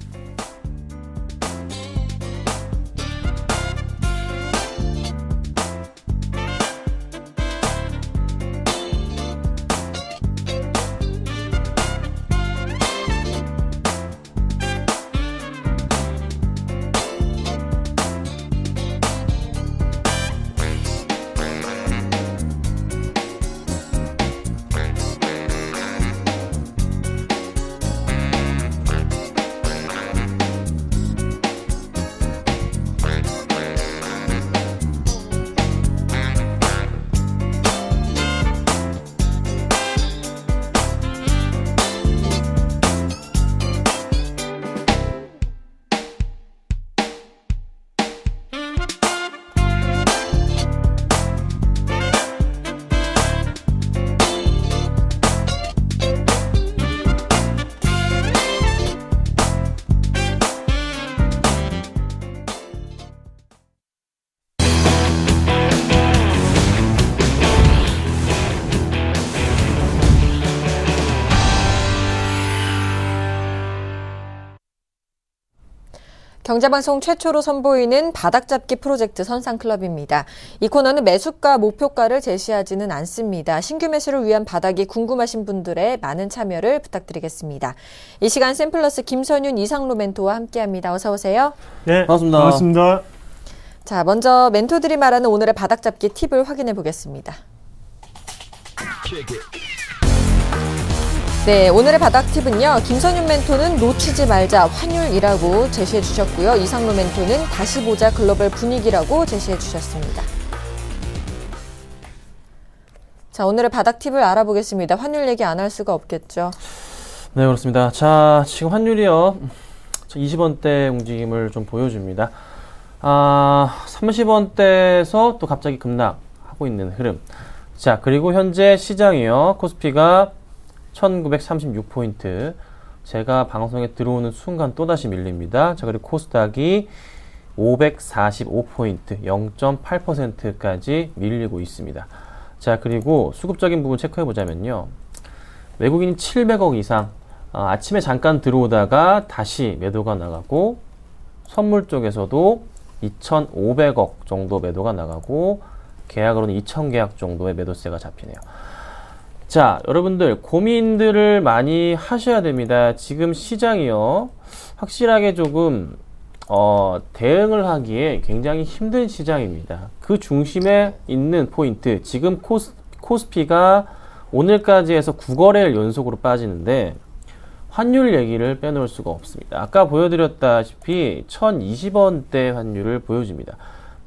경제방송 최초로 선보이는 바닥잡기 프로젝트 선상클럽입니다. 이 코너는 매수가, 목표가를 제시하지는 않습니다. 신규 매수를 위한 바닥이 궁금하신 분들의 많은 참여를 부탁드리겠습니다. 이 시간 샘플러스 김선윤, 이상로 멘토와 함께합니다. 어서 오세요. 네, 반갑습니다. 자, 먼저 멘토들이 말하는 오늘의 바닥잡기 팁을 확인해 보겠습니다. 네, 오늘의 바닥 팁은요. 김선윤 멘토는 놓치지 말자 환율이라고 제시해 주셨고요. 이상로 멘토는 다시 보자 글로벌 분위기라고 제시해 주셨습니다. 자, 오늘의 바닥 팁을 알아보겠습니다. 환율 얘기 안 할 수가 없겠죠. 네, 그렇습니다. 자, 지금 환율이요. 20원대 움직임을 좀 보여줍니다. 30원대에서 또 갑자기 급락하고 있는 흐름. 자, 그리고 현재 시장이요. 코스피가 1936포인트. 제가 방송에 들어오는 순간 또다시 밀립니다. 자, 그리고 코스닥이 545포인트, 0.8%까지 밀리고 있습니다. 자, 그리고 수급적인 부분 체크해 보자면요. 외국인이 700억 이상, 아침에 잠깐 들어오다가 다시 매도가 나가고, 선물 쪽에서도 2,500억 정도 매도가 나가고, 계약으로는 2,000계약 정도의 매도세가 잡히네요. 자, 여러분들 고민들을 많이 하셔야 됩니다. 지금 시장이요. 확실하게 조금 대응을 하기에 굉장히 힘든 시장입니다. 그 중심에 있는 포인트, 지금 코스피가 오늘까지 해서 9거래일 연속으로 빠지는데 환율 얘기를 빼놓을 수가 없습니다. 아까 보여드렸다시피 1020원대 환율을 보여줍니다.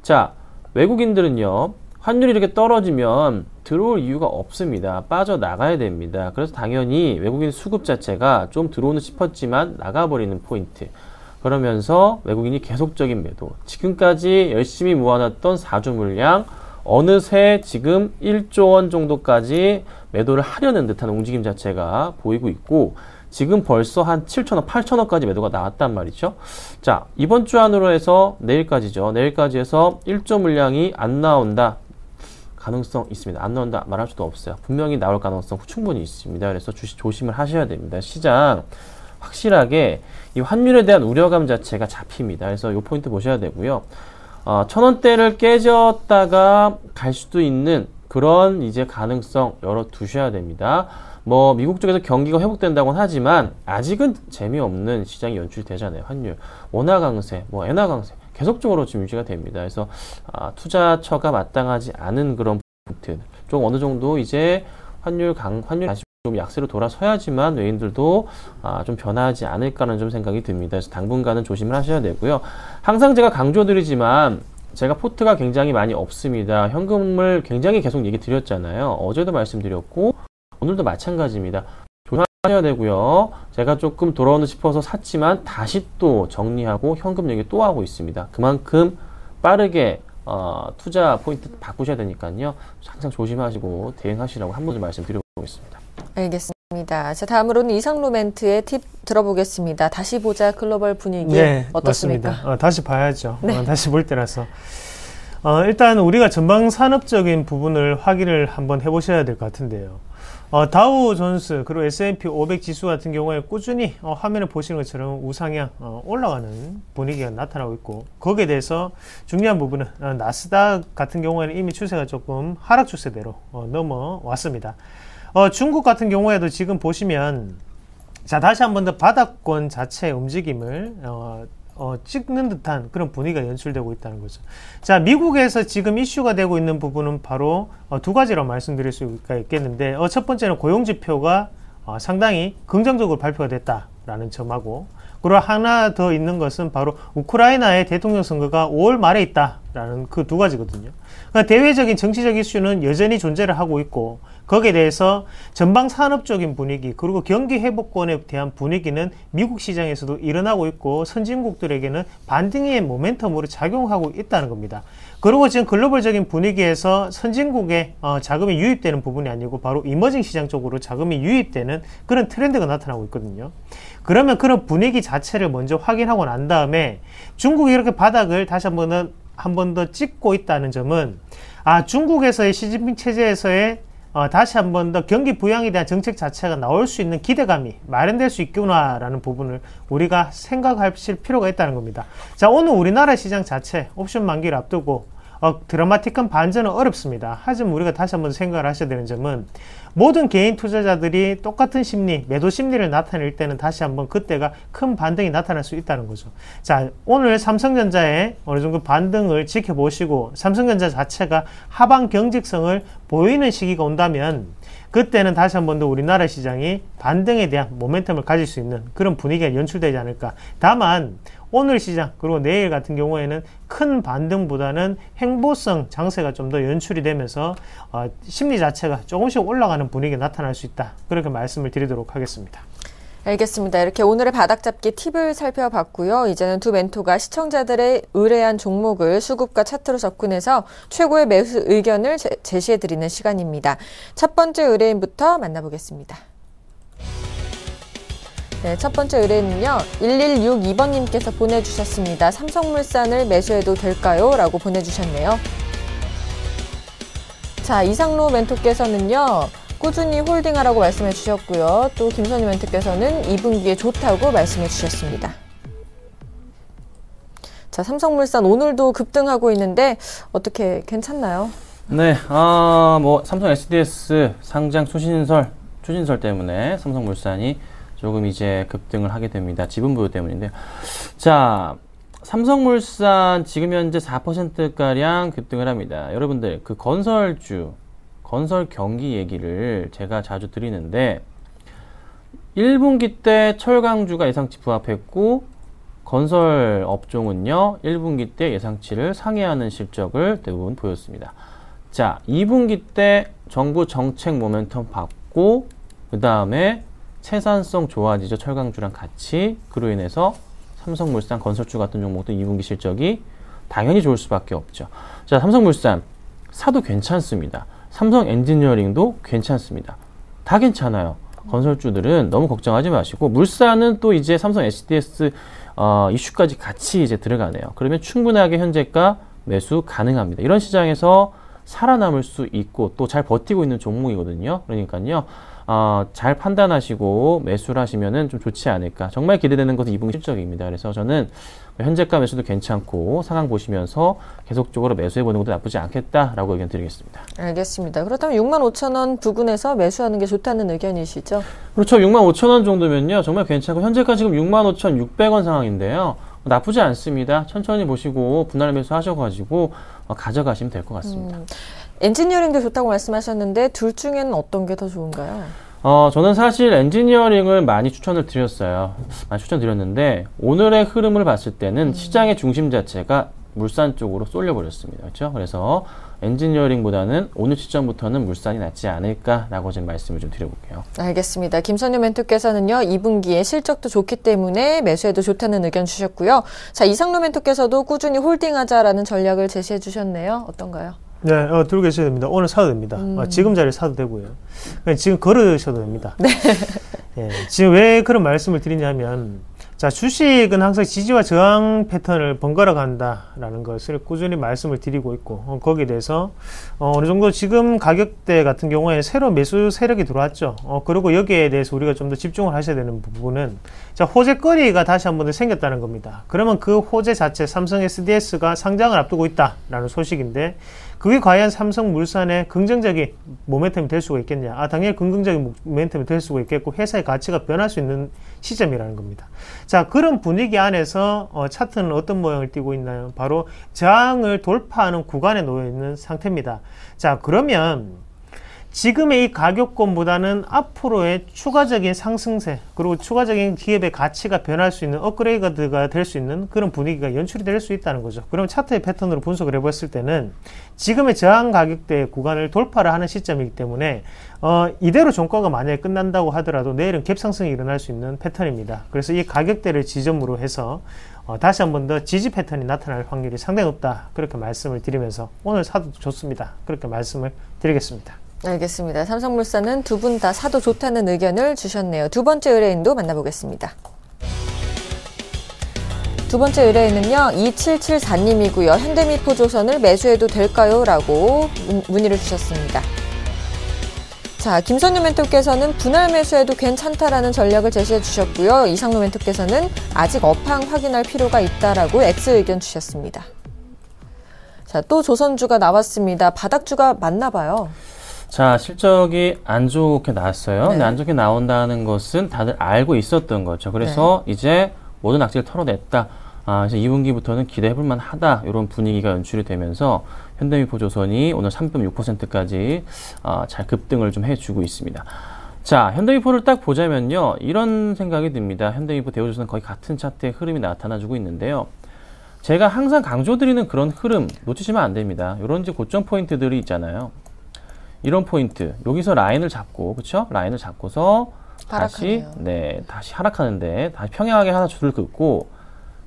자, 외국인들은요. 환율이 이렇게 떨어지면 들어올 이유가 없습니다. 빠져나가야 됩니다. 그래서 당연히 외국인 수급 자체가 좀 들어오는 싶었지만 나가버리는 포인트. 그러면서 외국인이 계속적인 매도. 지금까지 열심히 모아놨던 사주 물량 어느새 지금 1조 원 정도까지 매도를 하려는 듯한 움직임 자체가 보이고 있고 지금 벌써 한 7천억, 8천억까지 매도가 나왔단 말이죠. 자, 이번 주 안으로 해서 내일까지죠. 내일까지 해서 1조 물량이 안 나온다. 가능성 있습니다. 안 나온다 말할 수도 없어요. 분명히 나올 가능성 충분히 있습니다. 그래서 조심을 하셔야 됩니다. 시장 확실하게 이 환율에 대한 우려감 자체가 잡힙니다. 그래서 이 포인트 보셔야 되고요. 1,000원대를 깨졌다가 갈 수도 있는 그런 이제 가능성 열어 두셔야 됩니다. 뭐 미국 쪽에서 경기가 회복된다고는 하지만 아직은 재미없는 시장이 연출되잖아요. 환율 원화 강세, 뭐 엔화 강세 계속적으로 지금 유지가 됩니다. 그래서 투자처가 마땅하지 않은 그런 포인트 좀 어느 정도 이제 환율 다시 좀 약세로 돌아서야지만 외인들도 좀 변하지 않을까라는 좀 생각이 듭니다. 그래서 당분간은 조심을 하셔야 되고요. 항상 제가 강조드리지만 제가 포트가 굉장히 많이 없습니다. 현금을 굉장히 계속 얘기 드렸잖아요. 어제도 말씀드렸고 오늘도 마찬가지입니다. 조심하셔야 되고요. 제가 조금 돌아오는 싶어서 샀지만 다시 또 정리하고 현금 얘기 또 하고 있습니다. 그만큼 빠르게 투자 포인트 바꾸셔야 되니까요. 항상 조심하시고 대응하시라고 한 번 더 말씀드려보겠습니다. 알겠습니다. 자, 다음으로는 이상로 멘트의 팁 들어보겠습니다. 다시 보자 글로벌 분위기 어떻습니까? 맞습니다. 다시 봐야죠. 네. 다시 볼 때라서. 일단 우리가 전방 산업적인 부분을 확인을 한번 해보셔야 될 것 같은데요. 다우존스 그리고 S&P 500 지수 같은 경우에 꾸준히 화면을 보시는 것처럼 우상향 올라가는 분위기가 나타나고 있고, 거기에 대해서 중요한 부분은 나스닥 같은 경우에는 이미 추세가 조금 하락 추세대로 넘어왔습니다. 중국 같은 경우에도 지금 보시면 자, 다시 한 번 더 바닥권 자체의 움직임을 찍는 듯한 그런 분위기가 연출되고 있다는 거죠. 자, 미국에서 지금 이슈가 되고 있는 부분은 바로 두 가지로 말씀드릴 수가 있겠는데, 첫 번째는 고용지표가 상당히 긍정적으로 발표가 됐다라는 점하고, 그리고 하나 더 있는 것은 바로 우크라이나의 대통령 선거가 5월 말에 있다라는 그 두 가지거든요. 그러니까 대외적인 정치적 이슈는 여전히 존재를 하고 있고, 거기에 대해서 전방 산업적인 분위기 그리고 경기 회복권에 대한 분위기는 미국 시장에서도 일어나고 있고 선진국들에게는 반등의 모멘텀으로 작용하고 있다는 겁니다. 그리고 지금 글로벌적인 분위기에서 선진국에 자금이 유입되는 부분이 아니고 바로 이머징 시장 쪽으로 자금이 유입되는 그런 트렌드가 나타나고 있거든요. 그러면 그런 분위기 자체를 먼저 확인하고 난 다음에 중국이 이렇게 바닥을 다시 한 번 더 찍고 있다는 점은, 중국에서의 시진핑 체제에서의 다시 한 번 더 경기 부양에 대한 정책 자체가 나올 수 있는 기대감이 마련될 수 있구나라는 부분을 우리가 생각하실 필요가 있다는 겁니다. 자, 오늘 우리나라 시장 자체 옵션 만기를 앞두고 드라마틱한 반전은 어렵습니다. 하지만 우리가 다시 한번 생각을 하셔야 되는 점은, 모든 개인 투자자들이 똑같은 심리, 매도 심리를 나타낼 때는 다시 한번 그때가 큰 반등이 나타날 수 있다는 거죠. 자, 오늘 삼성전자의 어느 정도 반등을 지켜보시고 삼성전자 자체가 하방 경직성을 보이는 시기가 온다면, 그때는 다시 한 번 더 우리나라 시장이 반등에 대한 모멘텀을 가질 수 있는 그런 분위기가 연출되지 않을까. 다만 오늘 시장 그리고 내일 같은 경우에는 큰 반등보다는 횡보성 장세가 좀 더 연출이 되면서 심리 자체가 조금씩 올라가는 분위기가 나타날 수 있다, 그렇게 말씀을 드리도록 하겠습니다. 알겠습니다. 이렇게 오늘의 바닥잡기 팁을 살펴봤고요. 이제는 두 멘토가 시청자들의 의뢰한 종목을 수급과 차트로 접근해서 최고의 매수 의견을 제시해드리는 시간입니다. 첫 번째 의뢰인부터 만나보겠습니다. 네, 첫 번째 의뢰인은요, 1162번님께서 보내주셨습니다. 삼성물산을 매수해도 될까요? 라고 보내주셨네요. 자, 이상로 멘토께서는요, 꾸준히 홀딩하라고 말씀해 주셨고요. 또 김선희 멘토께서는 2분기에 좋다고 말씀해 주셨습니다. 자, 삼성물산 오늘도 급등하고 있는데 어떻게 괜찮나요? 네, 삼성 SDS 상장 추진설 때문에 삼성물산이 조금 이제 급등을 하게 됩니다. 지분 보유 때문인데요. 자, 삼성물산 지금 현재 4%가량 급등을 합니다. 여러분들, 그 건설 경기 얘기를 제가 자주 드리는데, 1분기 때 철강주가 예상치 부합했고, 건설 업종은요, 1분기 때 예상치를 상회하는 실적을 대부분 보였습니다. 자, 2분기 때 정부 정책 모멘텀 받고, 그 다음에 생산성 좋아지죠. 철강주랑 같이. 그로 인해서 삼성물산 건설주 같은 종목도 2분기 실적이 당연히 좋을 수밖에 없죠. 자, 삼성물산 사도 괜찮습니다. 삼성 엔지니어링도 괜찮습니다. 다 괜찮아요. 건설주들은 너무 걱정하지 마시고, 물산은 또 이제 삼성 SDS 이슈까지 같이 이제 들어가네요. 그러면 충분하게 현재가 매수 가능합니다. 이런 시장에서 살아남을 수 있고 또 잘 버티고 있는 종목이거든요. 그러니까요, 잘 판단하시고 매수를 하시면은 좀 좋지 않을까. 정말 기대되는 것은 2분기 실적입니다. 그래서 저는 현재가 매수도 괜찮고 상황 보시면서 계속적으로 매수해보는 것도 나쁘지 않겠다라고 의견 드리겠습니다. 알겠습니다. 그렇다면 65,000원 부근에서 매수하는 게 좋다는 의견이시죠? 그렇죠. 65,000원 정도면요, 정말 괜찮고, 현재가 지금 65,600원 상황인데요, 나쁘지 않습니다. 천천히 보시고 분할 매수하셔가지고 가져가시면 될 것 같습니다. 엔지니어링도 좋다고 말씀하셨는데 둘 중에는 어떤 게 더 좋은가요? 저는 사실 엔지니어링을 많이 추천을 드렸어요. 많이 추천드렸는데, 오늘의 흐름을 봤을 때는 시장의 중심 자체가 물산 쪽으로 쏠려버렸습니다. 그렇죠? 그래서 엔지니어링보다는 오늘 시점부터는 물산이 낫지 않을까라고 지금 말씀을 좀 드려볼게요. 알겠습니다. 김선유 멘토께서는요, 2분기에 실적도 좋기 때문에 매수해도 좋다는 의견 주셨고요. 자, 이상로 멘토께서도 꾸준히 홀딩하자라는 전략을 제시해 주셨네요. 어떤가요? 네, 들고 계셔야 됩니다. 오늘 사도 됩니다. 지금 자리에 사도 되고요. 지금 걸으셔도 됩니다. 네. 예, 지금 왜 그런 말씀을 드리냐면, 자, 주식은 항상 지지와 저항 패턴을 번갈아 간다라는 것을 꾸준히 말씀을 드리고 있고, 거기에 대해서 어느 정도 지금 가격대 같은 경우에 새로운 매수 세력이 들어왔죠. 그리고 여기에 대해서 우리가 좀 더 집중을 하셔야 되는 부분은, 자, 호재거리가 다시 한번 생겼다는 겁니다. 그러면 그 호재 자체, 삼성 SDS가 상장을 앞두고 있다라는 소식인데, 그게 과연 삼성물산의 긍정적인 모멘텀이 될 수가 있겠냐? 당연히 긍정적인 모멘텀이 될 수가 있겠고, 회사의 가치가 변할 수 있는 시점이라는 겁니다. 자, 그런 분위기 안에서 차트는 어떤 모양을 띠고 있나요? 바로 저항을 돌파하는 구간에 놓여 있는 상태입니다. 자, 그러면 지금의 이 가격권보다는 앞으로의 추가적인 상승세, 그리고 추가적인 기업의 가치가 변할 수 있는, 업그레이드가 될 수 있는 그런 분위기가 연출이 될 수 있다는 거죠. 그럼 차트의 패턴으로 분석을 해봤을 때는 지금의 저항 가격대 구간을 돌파를 하는 시점이기 때문에 이대로 종가가 만약에 끝난다고 하더라도 내일은 갭상승이 일어날 수 있는 패턴입니다. 그래서 이 가격대를 지점으로 해서 다시 한 번 더 지지 패턴이 나타날 확률이 상당히 높다, 그렇게 말씀을 드리면서 오늘 사도 좋습니다, 그렇게 말씀을 드리겠습니다. 알겠습니다. 삼성물산은 두 분 다 사도 좋다는 의견을 주셨네요. 두 번째 의뢰인도 만나보겠습니다. 두 번째 의뢰인은요, 2774님이고요. 현대미포조선을 매수해도 될까요? 라고 문의를 주셨습니다. 자, 김선유 멘토께서는 분할 매수해도 괜찮다라는 전략을 제시해 주셨고요. 이상로 멘토께서는 아직 업황 확인할 필요가 있다라고 X 의견 주셨습니다. 자, 또 조선주가 나왔습니다. 바닥주가 맞나 봐요. 자, 실적이 안 좋게 나왔어요. 네. 근데 안 좋게 나온다는 것은 다들 알고 있었던 거죠. 그래서 이제 모든 악재를 털어냈다. 그래서 2분기부터는 기대해볼 만하다. 이런 분위기가 연출이 되면서 현대미포조선이 오늘 3.6%까지 잘 급등을 좀 해주고 있습니다. 자, 현대미포를 딱 보자면요, 이런 생각이 듭니다. 현대미포, 대우조선 거의 같은 차트의 흐름이 나타나주고 있는데요. 제가 항상 강조드리는 그런 흐름 놓치시면 안 됩니다. 이런 이제 고점 포인트들이 있잖아요. 이런 포인트, 여기서 라인을 잡고, 그쵸? 라인을 잡고서 다시, 다시 하락하는데, 다시 평행하게 하나 줄을 긋고,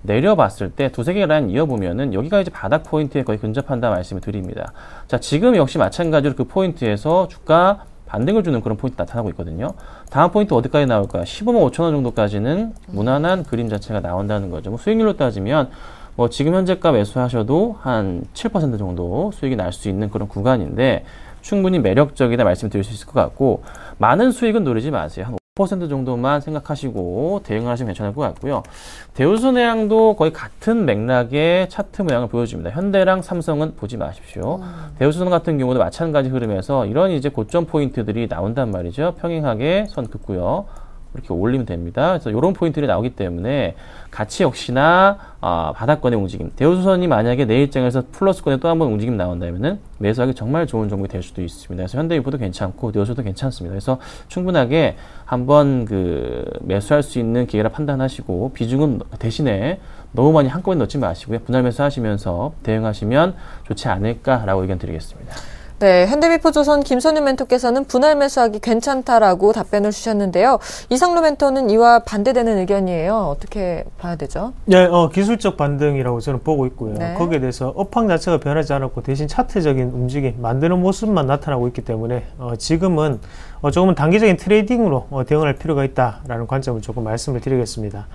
내려봤을 때 두세 개의 라인 이어보면은 여기가 이제 바닥 포인트에 거의 근접한다 말씀을 드립니다. 자, 지금 역시 마찬가지로 그 포인트에서 주가 반등을 주는 그런 포인트 나타나고 있거든요. 다음 포인트 어디까지 나올까요? 15만 5천 원 정도까지는 무난한 그림 자체가 나온다는 거죠. 뭐 수익률로 따지면 뭐 지금 현재가 매수하셔도 한 7% 정도 수익이 날 수 있는 그런 구간인데, 충분히 매력적이다 말씀드릴 수 있을 것 같고, 많은 수익은 노리지 마세요. 한 5% 정도만 생각하시고 대응을 하시면 괜찮을 것 같고요. 대우조선해양도 거의 같은 맥락의 차트 모양을 보여줍니다. 현대랑 삼성은 보지 마십시오. 대우조선 같은 경우도 마찬가지 흐름에서 이런 이제 고점 포인트들이 나온단 말이죠. 평행하게 선 긋고요. 이렇게 올리면 됩니다. 그래서 이런 포인트들이 나오기 때문에 같이 역시나 바닥권의 움직임, 대우조선이 만약에 내 입장에서 플러스권에 또 한 번 움직임 나온다면은 매수하기 정말 좋은 종목이 될 수도 있습니다. 그래서 현대미포도 괜찮고 대우조선도 괜찮습니다. 그래서 충분하게 한번 그 매수할 수 있는 기회라 판단하시고, 비중은 대신에 너무 많이 한꺼번에 넣지 마시고요. 분할 매수하시면서 대응하시면 좋지 않을까라고 의견 드리겠습니다. 네, 현대미포조선 김선유 멘토께서는 분할 매수하기 괜찮다라고 답변을 주셨는데요. 이상로 멘토는 이와 반대되는 의견이에요. 어떻게 봐야 되죠? 네, 기술적 반등이라고 저는 보고 있고요. 네. 거기에 대해서 업황 자체가 변하지 않았고 대신 차트적인 움직임, 만드는 모습만 나타나고 있기 때문에 지금은 조금은 단기적인 트레이딩으로 대응할 필요가 있다라는 관점을 조금 말씀을 드리겠습니다.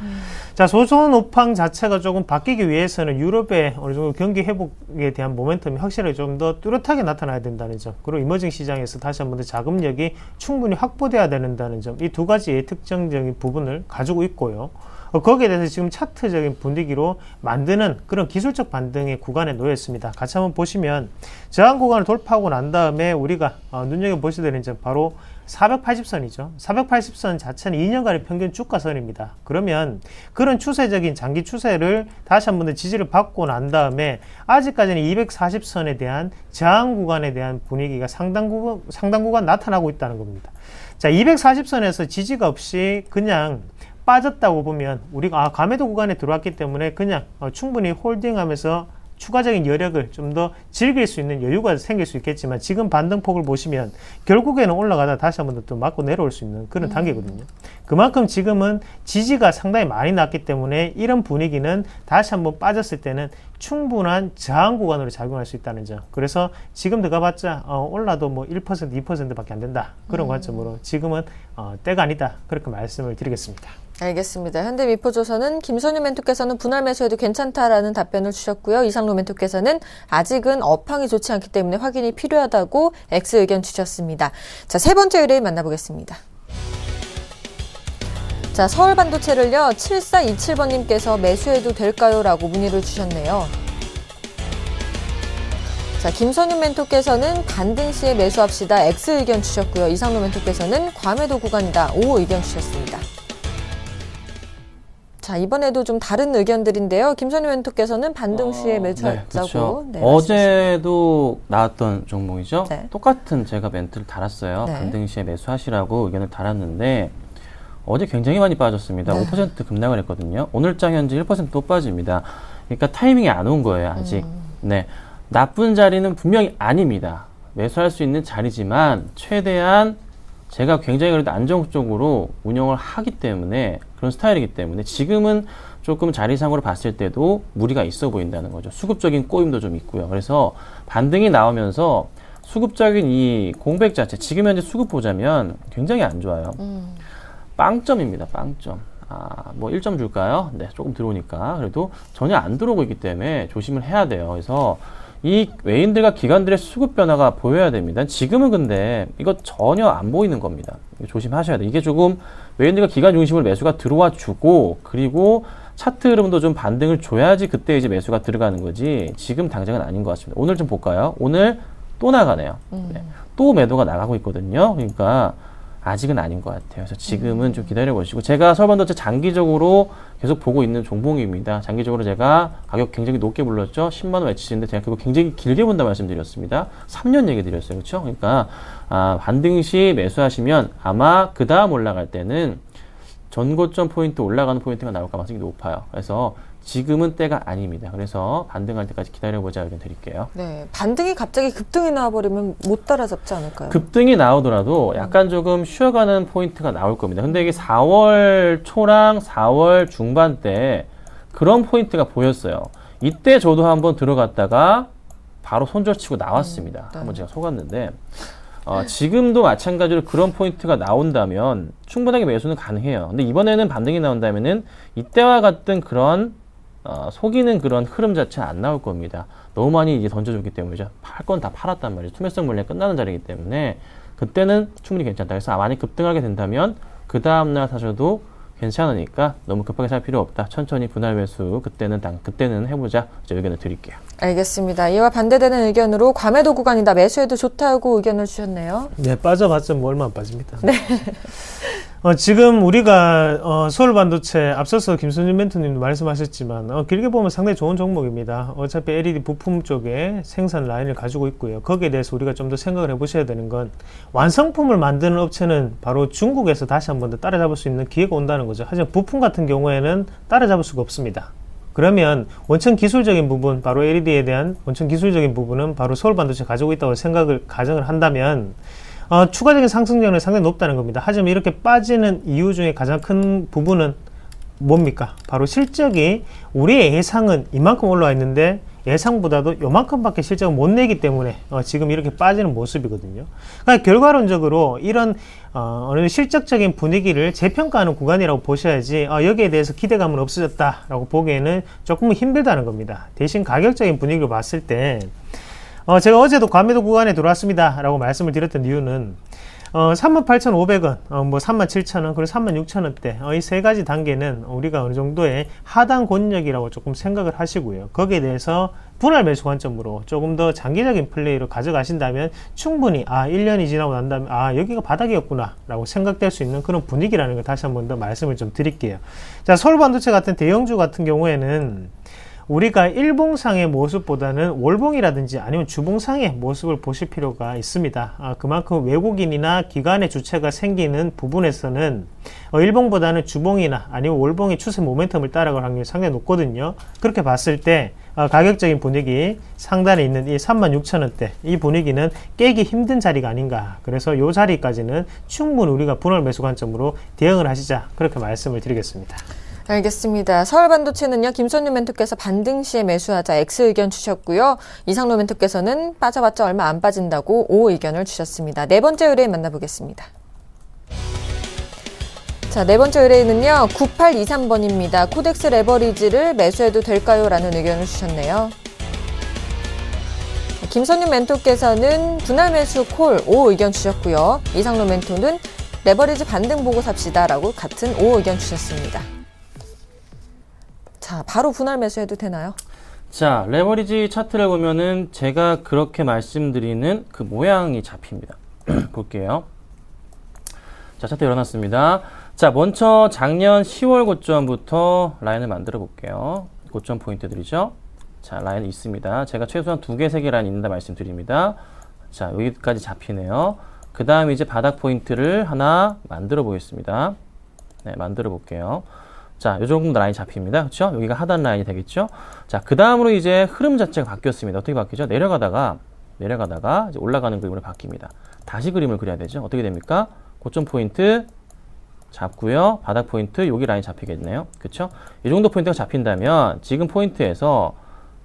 자, 조선 업황 자체가 조금 바뀌기 위해서는 유럽의 어느 정도 경기 회복에 대한 모멘텀이 확실하게 좀 더 뚜렷하게 나타나야 된다는 점, 그리고 이머징 시장에서 다시 한번 더 자금력이 충분히 확보돼야 된다는 점, 이 두 가지의 특징적인 부분을 가지고 있고요. 거기에 대해서 지금 차트적인 분위기로 만드는 그런 기술적 반등의 구간에 놓여 있습니다. 같이 한번 보시면 저항 구간을 돌파하고 난 다음에 우리가 눈여겨보셔야 되는 점, 바로 480선이죠. 480선 자체는 2년간의 평균 주가선입니다. 그러면 그런 추세적인 장기 추세를 다시 한번 더 지지를 받고 난 다음에 아직까지는 240선에 대한 저항 구간에 대한 분위기가 상당 구간 나타나고 있다는 겁니다. 자, 240선에서 지지가 없이 그냥 빠졌다고 보면 우리가 과매도 구간에 들어왔기 때문에 그냥 충분히 홀딩하면서 추가적인 여력을 좀 더 즐길 수 있는 여유가 생길 수 있겠지만, 지금 반등폭을 보시면 결국에는 올라가다 다시 한번 더 맞고 내려올 수 있는 그런 단계거든요. 그만큼 지금은 지지가 상당히 많이 났기 때문에 이런 분위기는 다시 한번 빠졌을 때는 충분한 저항 구간으로 작용할 수 있다는 점. 그래서 지금 들어가봤자 올라도 뭐 1%, 2%밖에 안 된다. 그런 관점으로 지금은 때가 아니다. 그렇게 말씀을 드리겠습니다. 알겠습니다. 현대미포조선은 김선유 멘토께서는 분할 매수해도 괜찮다라는 답변을 주셨고요. 이상로 멘토께서는 아직은 업황이 좋지 않기 때문에 확인이 필요하다고 X 의견 주셨습니다. 자, 세 번째 의뢰인 만나보겠습니다. 자, 서울반도체를요, 7427번님께서 매수해도 될까요? 라고 문의를 주셨네요. 자, 김선윤 멘토께서는 반등 시에 매수합시다. X 의견 주셨고요. 이상로 멘토께서는 과매도 구간이다. O 의견 주셨습니다. 자, 이번에도 좀 다른 의견들인데요. 김선윤 멘토께서는 반등 시에 매수하자고. 그렇죠. 네, 어제도 나왔던 종목이죠. 네. 똑같은 제가 멘트를 달았어요. 네. 반등 시에 매수하시라고 의견을 달았는데 어제 굉장히 많이 빠졌습니다. 네. 5% 급락을 했거든요. 오늘장 현재 1% 또 빠집니다. 그러니까 타이밍이 안 온 거예요, 아직. 네. 나쁜 자리는 분명히 아닙니다. 매수할 수 있는 자리지만 최대한 제가 굉장히 그래도 안정적으로 운영을 하기 때문에 그런 스타일이기 때문에 지금은 조금 자리상으로 봤을 때도 무리가 있어 보인다는 거죠. 수급적인 꼬임도 좀 있고요. 그래서 반등이 나오면서 수급적인 이 공백 자체, 지금 현재 수급 보자면 굉장히 안 좋아요. 빵점입니다. 빵점. 뭐 1점 줄까요? 네, 조금 들어오니까. 그래도 전혀 안 들어오고 있기 때문에 조심을 해야 돼요. 그래서 이 외인들과 기관들의 수급 변화가 보여야 됩니다. 지금은 근데 이거 전혀 안 보이는 겁니다. 이거 조심하셔야 돼요. 이게 조금 외인들과 기관 중심으로 매수가 들어와 주고 그리고 차트 흐름도 좀 반등을 줘야지 그때 이제 매수가 들어가는 거지 지금 당장은 아닌 것 같습니다. 오늘 좀 볼까요? 오늘 또 나가네요. 네. 또 매도가 나가고 있거든요. 그러니까 아직은 아닌 것 같아요. 그래서 지금은 좀 기다려보시고 제가 서울반도체 장기적으로 계속 보고 있는 종목입니다. 장기적으로 제가 가격 굉장히 높게 불렀죠. 10만 원 외치시는데 제가 그거 굉장히 길게 본다 말씀드렸습니다. 3년 얘기 드렸어요. 그렇죠? 그러니까 반등 시 매수하시면 아마 그 다음 올라갈 때는 전고점 포인트 올라가는 포인트가 나올 가능성이 높아요. 그래서 지금은 때가 아닙니다. 그래서 반등할 때까지 기다려보자 의견 드릴게요. 네, 반등이 갑자기 급등이 나와버리면 못 따라잡지 않을까요? 급등이 나오더라도 약간 조금 쉬어가는 포인트가 나올 겁니다. 근데 이게 4월 초랑 4월 중반 때 그런 포인트가 보였어요. 이때 저도 한번 들어갔다가 바로 손절치고 나왔습니다. 네. 한번 제가 속았는데 지금도 마찬가지로 그런 포인트가 나온다면 충분하게 매수는 가능해요. 근데 이번에는 반등이 나온다면은 이때와 같은 그런 속이는 그런 흐름 자체는 안 나올 겁니다. 너무 많이 이제 던져줬기 때문이죠. 팔 건 다 팔았단 말이죠. 투매성 물량이 끝나는 자리이기 때문에 그때는 충분히 괜찮다. 그래서 많이 급등하게 된다면 그 다음날 사셔도 괜찮으니까 너무 급하게 살 필요 없다. 천천히 분할 매수 그때는 해보자. 제 의견을 드릴게요. 알겠습니다. 이와 반대되는 의견으로 과매도 구간이다. 매수해도 좋다고 의견을 주셨네요. 네, 빠져봤자 뭐 얼마 안 빠집니다. 네. 지금 우리가 서울반도체 앞서서 김선준 멘토님도 말씀하셨지만 길게 보면 상당히 좋은 종목입니다. 어차피 LED 부품 쪽에 생산 라인을 가지고 있고요. 거기에 대해서 우리가 좀 더 생각을 해보셔야 되는 건 완성품을 만드는 업체는 바로 중국에서 다시 한 번 더 따라잡을 수 있는 기회가 온다는 거죠. 하지만 부품 같은 경우에는 따라잡을 수가 없습니다. 그러면 원천 기술적인 부분, 바로 LED에 대한 원천 기술적인 부분은 바로 서울반도체 가지고 있다고 가정을 한다면 추가적인 상승률은 상당히 높다는 겁니다. 하지만 이렇게 빠지는 이유 중에 가장 큰 부분은 뭡니까? 바로 실적이 우리의 예상은 이만큼 올라와 있는데 예상보다도 요만큼밖에 실적을 못 내기 때문에 지금 이렇게 빠지는 모습이거든요. 그러니까 결과론적으로 이런 어느 실적적인 분위기를 재평가하는 구간이라고 보셔야지 여기에 대해서 기대감은 없어졌다라고 보기에는 조금 힘들다는 겁니다. 대신 가격적인 분위기를 봤을 때 제가 어제도 과매도 구간에 들어왔습니다 라고 말씀을 드렸던 이유는 38,500원, 뭐 37,000원, 그리고 36,000원대 이 세 가지 단계는 우리가 어느 정도의 하단 권역이라고 조금 생각을 하시고요. 거기에 대해서 분할 매수 관점으로 조금 더 장기적인 플레이로 가져가신다면 충분히 1년이 지나고 난 다음에 여기가 바닥이었구나 라고 생각될 수 있는 그런 분위기라는 걸 다시 한 번 더 말씀을 좀 드릴게요. 자, 서울반도체 같은 대형주 같은 경우에는 우리가 일봉상의 모습보다는 월봉이라든지 아니면 주봉상의 모습을 보실 필요가 있습니다. 그만큼 외국인이나 기관의 주체가 생기는 부분에서는 일봉보다는 주봉이나 아니면 월봉의 추세 모멘텀을 따라갈 확률이 상당히 높거든요. 그렇게 봤을 때 가격적인 분위기 상단에 있는 이 36,000원대 이 분위기는 깨기 힘든 자리가 아닌가. 그래서 이 자리까지는 충분히 우리가 분할 매수 관점으로 대응을 하시자 그렇게 말씀을 드리겠습니다. 알겠습니다. 서울반도체는요, 김선유 멘토께서 반등 시에 매수하자 X 의견 주셨고요. 이상로 멘토께서는 빠져봤자 얼마 안 빠진다고 O 의견을 주셨습니다. 네 번째 의뢰인 만나보겠습니다. 자, 네 번째 의뢰인은요. 9823번입니다. 코덱스 레버리지를 매수해도 될까요? 라는 의견을 주셨네요. 김선윤 멘토께서는 분할 매수 콜 5 의견 주셨고요. 이상로 멘토는 레버리지 반등 보고 삽시다 라고 같은 5 의견 주셨습니다. 자, 바로 분할 매수해도 되나요? 자, 레버리지 차트를 보면은 제가 그렇게 말씀드리는 그 모양이 잡힙니다. 볼게요. 자, 차트 열어놨습니다. 자, 먼저 작년 10월 고점부터 라인을 만들어 볼게요. 고점 포인트들이죠. 자, 라인이 있습니다. 제가 최소한 2개, 3개 라인 있는다 말씀드립니다. 자, 여기까지 잡히네요. 그 다음에 이제 바닥 포인트를 하나 만들어 보겠습니다. 네, 만들어 볼게요. 자, 요 정도 라인이 잡힙니다. 그렇죠? 여기가 하단 라인이 되겠죠? 자, 그 다음으로 이제 흐름 자체가 바뀌었습니다. 어떻게 바뀌죠? 내려가다가 이제 올라가는 그림으로 바뀝니다. 다시 그림을 그려야 되죠? 어떻게 됩니까? 고점 포인트 잡고요. 바닥 포인트 여기 라인 잡히겠네요. 그렇죠? 이 정도 포인트가 잡힌다면 지금 포인트에서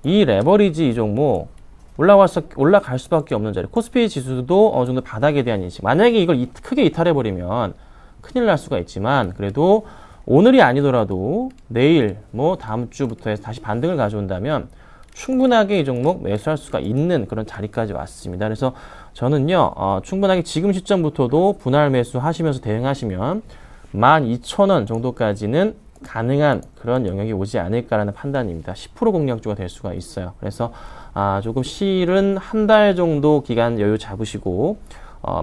이 레버리지 이 종목 올라갈 수밖에 없는 자리. 코스피 지수도 어느 정도 바닥에 대한 인식. 만약에 이걸 크게 이탈해버리면 큰일 날 수가 있지만 그래도 오늘이 아니더라도 내일 다음 주부터 해서 다시 반등을 가져온다면 충분하게 이 종목 매수할 수가 있는 그런 자리까지 왔습니다. 그래서 저는요 충분하게 지금 시점부터도 분할 매수 하시면서 대응하시면 12,000원 정도까지는 가능한 그런 영역이 오지 않을까라는 판단입니다. 10% 공략주가 될 수가 있어요. 그래서 조금 실은 한 달 정도 기간 여유 잡으시고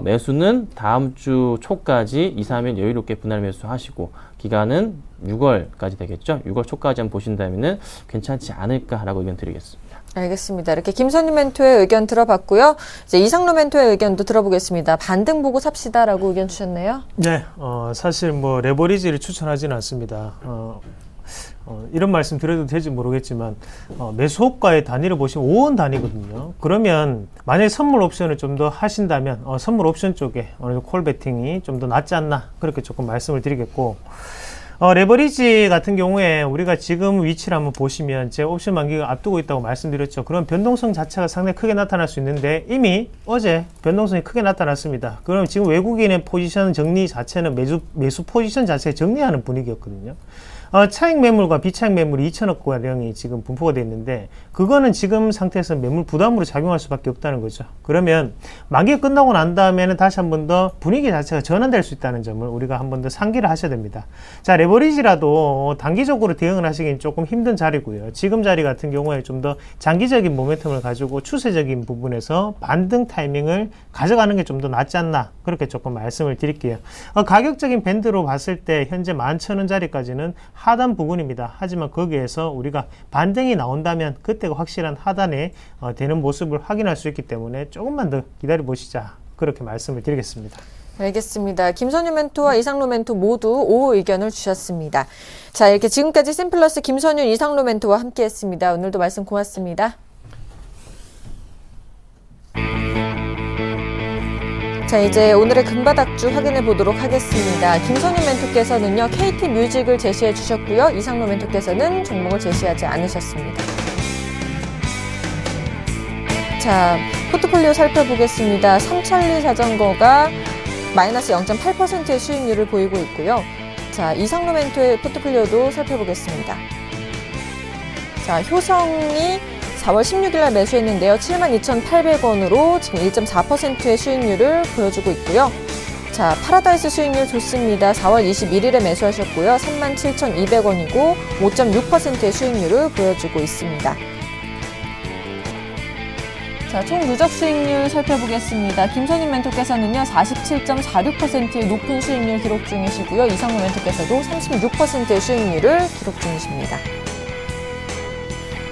매수는 다음 주 초까지 2, 3일 여유롭게 분할 매수하시고 기간은 6월까지 되겠죠. 6월 초까지 한번 보신다면은 괜찮지 않을까라고 의견 드리겠습니다. 알겠습니다. 이렇게 김선윤 멘토의 의견 들어봤고요. 이제 이상로 멘토의 의견도 들어보겠습니다. 반등 보고 삽시다라고 의견 주셨네요. 네, 사실 레버리지를 추천하지는 않습니다. 이런 말씀 드려도 될지 모르겠지만 매수 호가의 단위를 보시면 5원 단위거든요. 그러면 만약에 선물 옵션을 좀 더 하신다면 선물 옵션 쪽에 어느 정도 콜 베팅이 좀 더 낫지 않나 그렇게 조금 말씀을 드리겠고 레버리지 같은 경우에 우리가 지금 위치를 한번 보시면 제 옵션 만기가 앞두고 있다고 말씀드렸죠. 그런 변동성 자체가 상당히 크게 나타날 수 있는데 이미 어제 변동성이 크게 나타났습니다. 그럼 지금 외국인의 포지션 정리 자체는 매수 포지션 자체에 정리하는 분위기였거든요. 차익 매물과 비차익 매물이 2천억 가량이 지금 분포가 되어 있는데 그거는 지금 상태에서 매물 부담으로 작용할 수밖에 없다는 거죠. 그러면 만기가 끝나고 난 다음에는 다시 한 번 더 분위기 자체가 전환될 수 있다는 점을 우리가 한 번 더 상기를 하셔야 됩니다. 자, 레버리지라도 단기적으로 대응을 하시기는 조금 힘든 자리고요. 지금 자리 같은 경우에 좀 더 장기적인 모멘텀을 가지고 추세적인 부분에서 반등 타이밍을 가져가는 게 좀 더 낫지 않나 그렇게 조금 말씀을 드릴게요. 가격적인 밴드로 봤을 때 현재 11,000원 자리까지는 하단 부근입니다. 하지만 거기에서 우리가 반등이 나온다면 그때가 확실한 하단에 되는 모습을 확인할 수 있기 때문에 조금만 더 기다려 보시자 그렇게 말씀을 드리겠습니다. 알겠습니다. 김선윤 멘토와 이상로 멘토 모두 5 의견을 주셨습니다. 자, 이렇게 지금까지 샘플러스 김선윤, 이상로 멘토와 함께했습니다. 오늘도 말씀 고맙습니다. 자, 이제 오늘의 금바닥주 확인해 보도록 하겠습니다. 김선윤 멘토께서는요, KT 뮤직을 제시해 주셨고요. 이상로 멘토께서는 종목을 제시하지 않으셨습니다. 자, 포트폴리오 살펴보겠습니다. 삼천리 자전거가 마이너스 0.8%의 수익률을 보이고 있고요. 자, 이상로 멘토의 포트폴리오도 살펴보겠습니다. 자, 효성이 4월 16일 날 매수했는데요. 72,800원으로 지금 1.4%의 수익률을 보여주고 있고요. 자, 파라다이스 수익률 좋습니다. 4월 21일에 매수하셨고요. 37,200원이고 5.6%의 수익률을 보여주고 있습니다. 자, 총 누적 수익률 살펴보겠습니다. 김선윤 멘토께서는요, 47.46%의 높은 수익률 기록 중이시고요. 이상로 멘토께서도 36%의 수익률을 기록 중이십니다.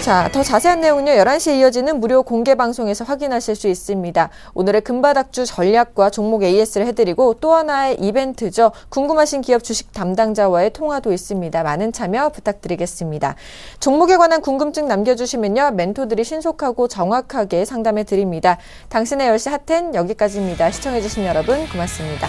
자, 더 자세한 내용은요, 11시에 이어지는 무료 공개 방송에서 확인하실 수 있습니다. 오늘의 금바닥주 전략과 종목 AS를 해드리고 또 하나의 이벤트죠. 궁금하신 기업 주식 담당자와의 통화도 있습니다. 많은 참여 부탁드리겠습니다. 종목에 관한 궁금증 남겨주시면요, 멘토들이 신속하고 정확하게 상담해 드립니다. 당신의 10시 핫텐 여기까지입니다. 시청해주신 여러분 고맙습니다.